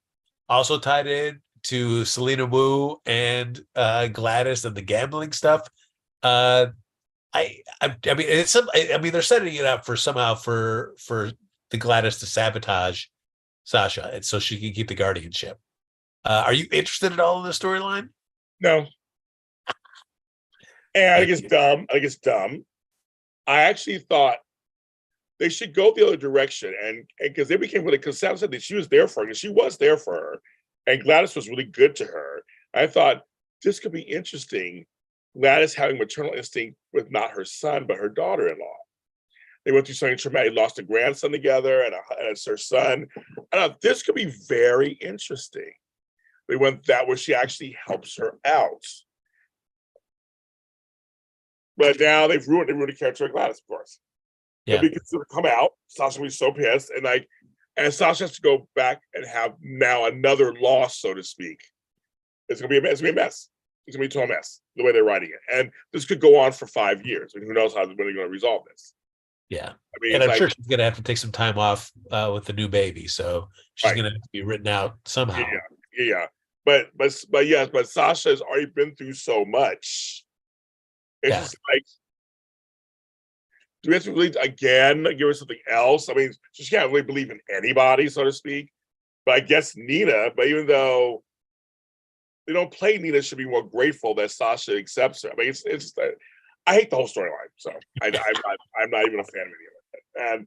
also tied in to Selena Wu and Gladys and the gambling stuff. I mean, they're setting it up for somehow for the Gladys to sabotage Sasha, and so she can keep the guardianship. Are you interested at all in the storyline? No. And I think it's dumb. I actually thought they should go the other direction, and because they became really, because Sam said that she was there for her, and she was there for her, and Gladys was really good to her. I thought this could be interesting. Gladys having maternal instinct with not her son, but her daughter-in-law. They went through something traumatic, lost a grandson together and it's her son. I thought this could be very interesting. They went that where she actually helps her out. But now they've ruined the character of Gladys, of course. Yeah. Because it'll come out, Sasha will be so pissed, and Sasha has to go back and have now another loss, so to speak. It's gonna be a mess. It's gonna be a mess. It's gonna be a total mess, the way they're writing it. And this could go on for 5 years. And who knows when they're gonna resolve this. Yeah. I mean, and I'm sure she's gonna have to take some time off with the new baby. So she's gonna have to be written out somehow. Yeah. But Sasha has already been through so much. It's just like, do we have to really again give her something else? I mean, she can't really believe in anybody, so to speak. But I guess Nina, but even though they don't play Nina, should be more grateful that Sasha accepts her. I mean, it's just I hate the whole storyline, so I'm not even a fan of any of it.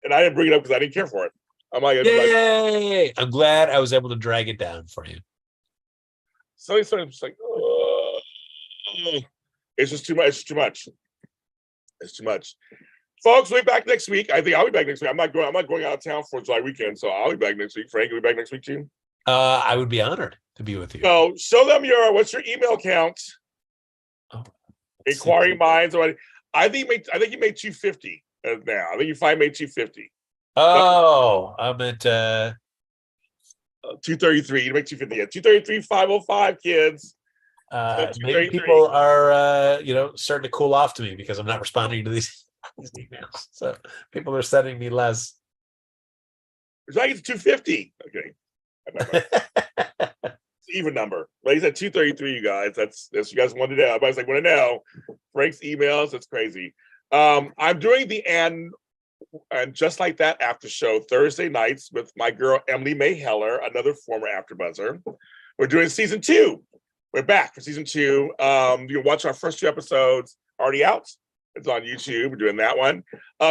And I didn't bring it up because I didn't care for it. I'm like, yay! I'm glad I was able to drag it down for you. So it's just like, it's just too much. It's too much. It's too much. Folks, we'll be back next week. I think I'll be back next week. I'm not going out of town for July weekend, so I'll be back next week. Frank, will you be back next week too? I would be honored to be with you. So show them what's your email account? Inquiring Minds. I think you made 250 now. I think you finally made 250. Oh, I meant 233. You make 250. Yeah, 233, 505, kids. Maybe people are starting to cool off to me because I'm not responding to these emails. So people are sending me less. It's like it's 250. Okay. It's even number. But he's at 233, you guys. That's you guys want to know. Everybody's like, want to know. Frank's emails. It's crazy. I'm doing the and just like that after show Thursday nights with my girl Emily May Heller, another former AfterBuzzer. We're doing season 2. We're back for season 2. You can watch our first 2 episodes already out. It's on YouTube. We're doing that one.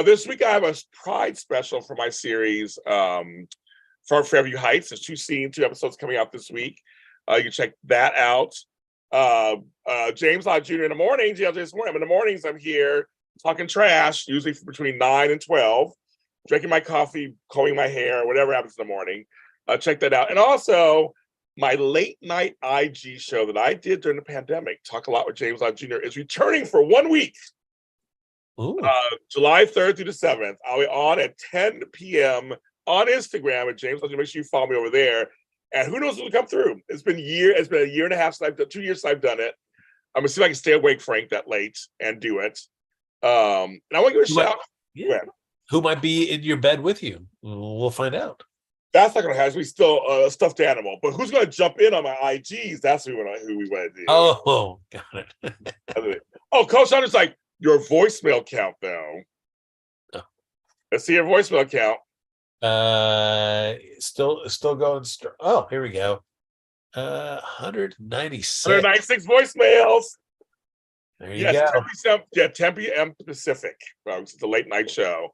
This week I have a Pride special for my series for Fairview Heights. There's 2 episodes coming out this week. You can check that out. James Lott Jr. in the mornings. In the mornings I'm here talking trash, usually between 9 and 12, drinking my coffee, combing my hair, whatever happens in the morning. Check that out. And also, my late night IG show that I did during the pandemic, Talk a Lot with James Lott Jr., is returning for 1 week. July 3rd through the 7th. I'll be on at 10 p.m. on Instagram at James Lott Jr. Make sure you follow me over there. And who knows what'll come through. It's been a year and a half since I've done 2 years since I've done it. I'm gonna see if I can stay awake, Frank, that late and do it. And I want to give a shout. Yeah. Who might be in your bed with you? We'll find out. That's not going to happen. We still a stuffed animal, but who's going to jump in on my IGs? That's who we want to do. Oh, got it. Oh, Coach Hunter's like your voicemail count though. Oh. Let's see your voicemail count. Still going. Oh, here we go. 196. 196 voicemails. There you go. 10 p.m. Pacific. It's the late night show.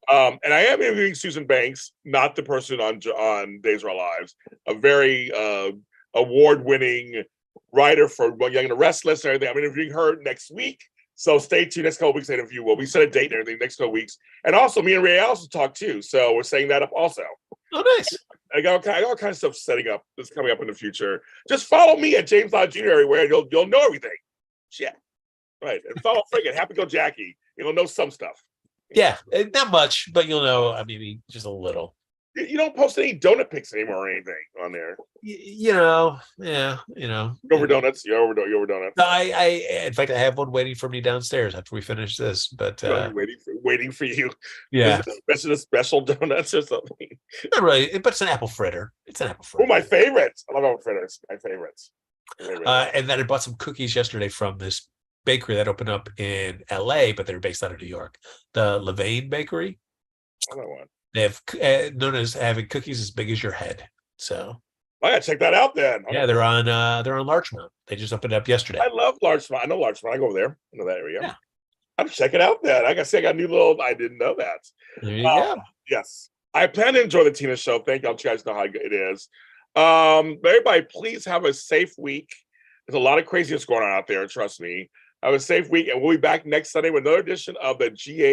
And I am interviewing Susan Banks, not the person on Days of Our Lives, a very award-winning writer for Young and the Restless and everything. I'm interviewing her next week. So stay tuned. Next couple weeks, interview. Well, we set a date and everything next couple weeks. And also, me and Ray also talk too. So we're setting that up also. Oh, nice. I got all kinds of stuff setting up that's coming up in the future. Just follow me at James Lott Jr. everywhere, and you'll know everything. Shit. Right. And follow Frank at Happy Go Jackie. You'll know some stuff. Yeah, not much, but you'll know. I mean, just a little. You don't post any donut pics anymore or anything on there. Over donuts. You're over donuts. No, in fact, I have one waiting for me downstairs after we finish this. But waiting for you. Yeah, is it a special donuts or something? Not really, but it's an apple fritter. Oh, my favorites. I love apple fritters. My favorites. And then I bought some cookies yesterday from this bakery that opened up in LA, but they're based out of New York. The Levain Bakery. I know one. They have known as having cookies as big as your head. So I gotta check that out then. Yeah, they're on Larchmont. They just opened up yesterday. I love Larchmont. I know Larchmont. I go over there. I know that area. Yeah. I'm checking out that. Like I say, I got a new little. I didn't know that. There you go. Yes, I plan to enjoy the Tina show. Thank you. I'll let you guys know how it is. Everybody, please have a safe week. There's a lot of craziness going on out there. Trust me. Have a safe week, and we'll be back next Sunday with another edition of the GA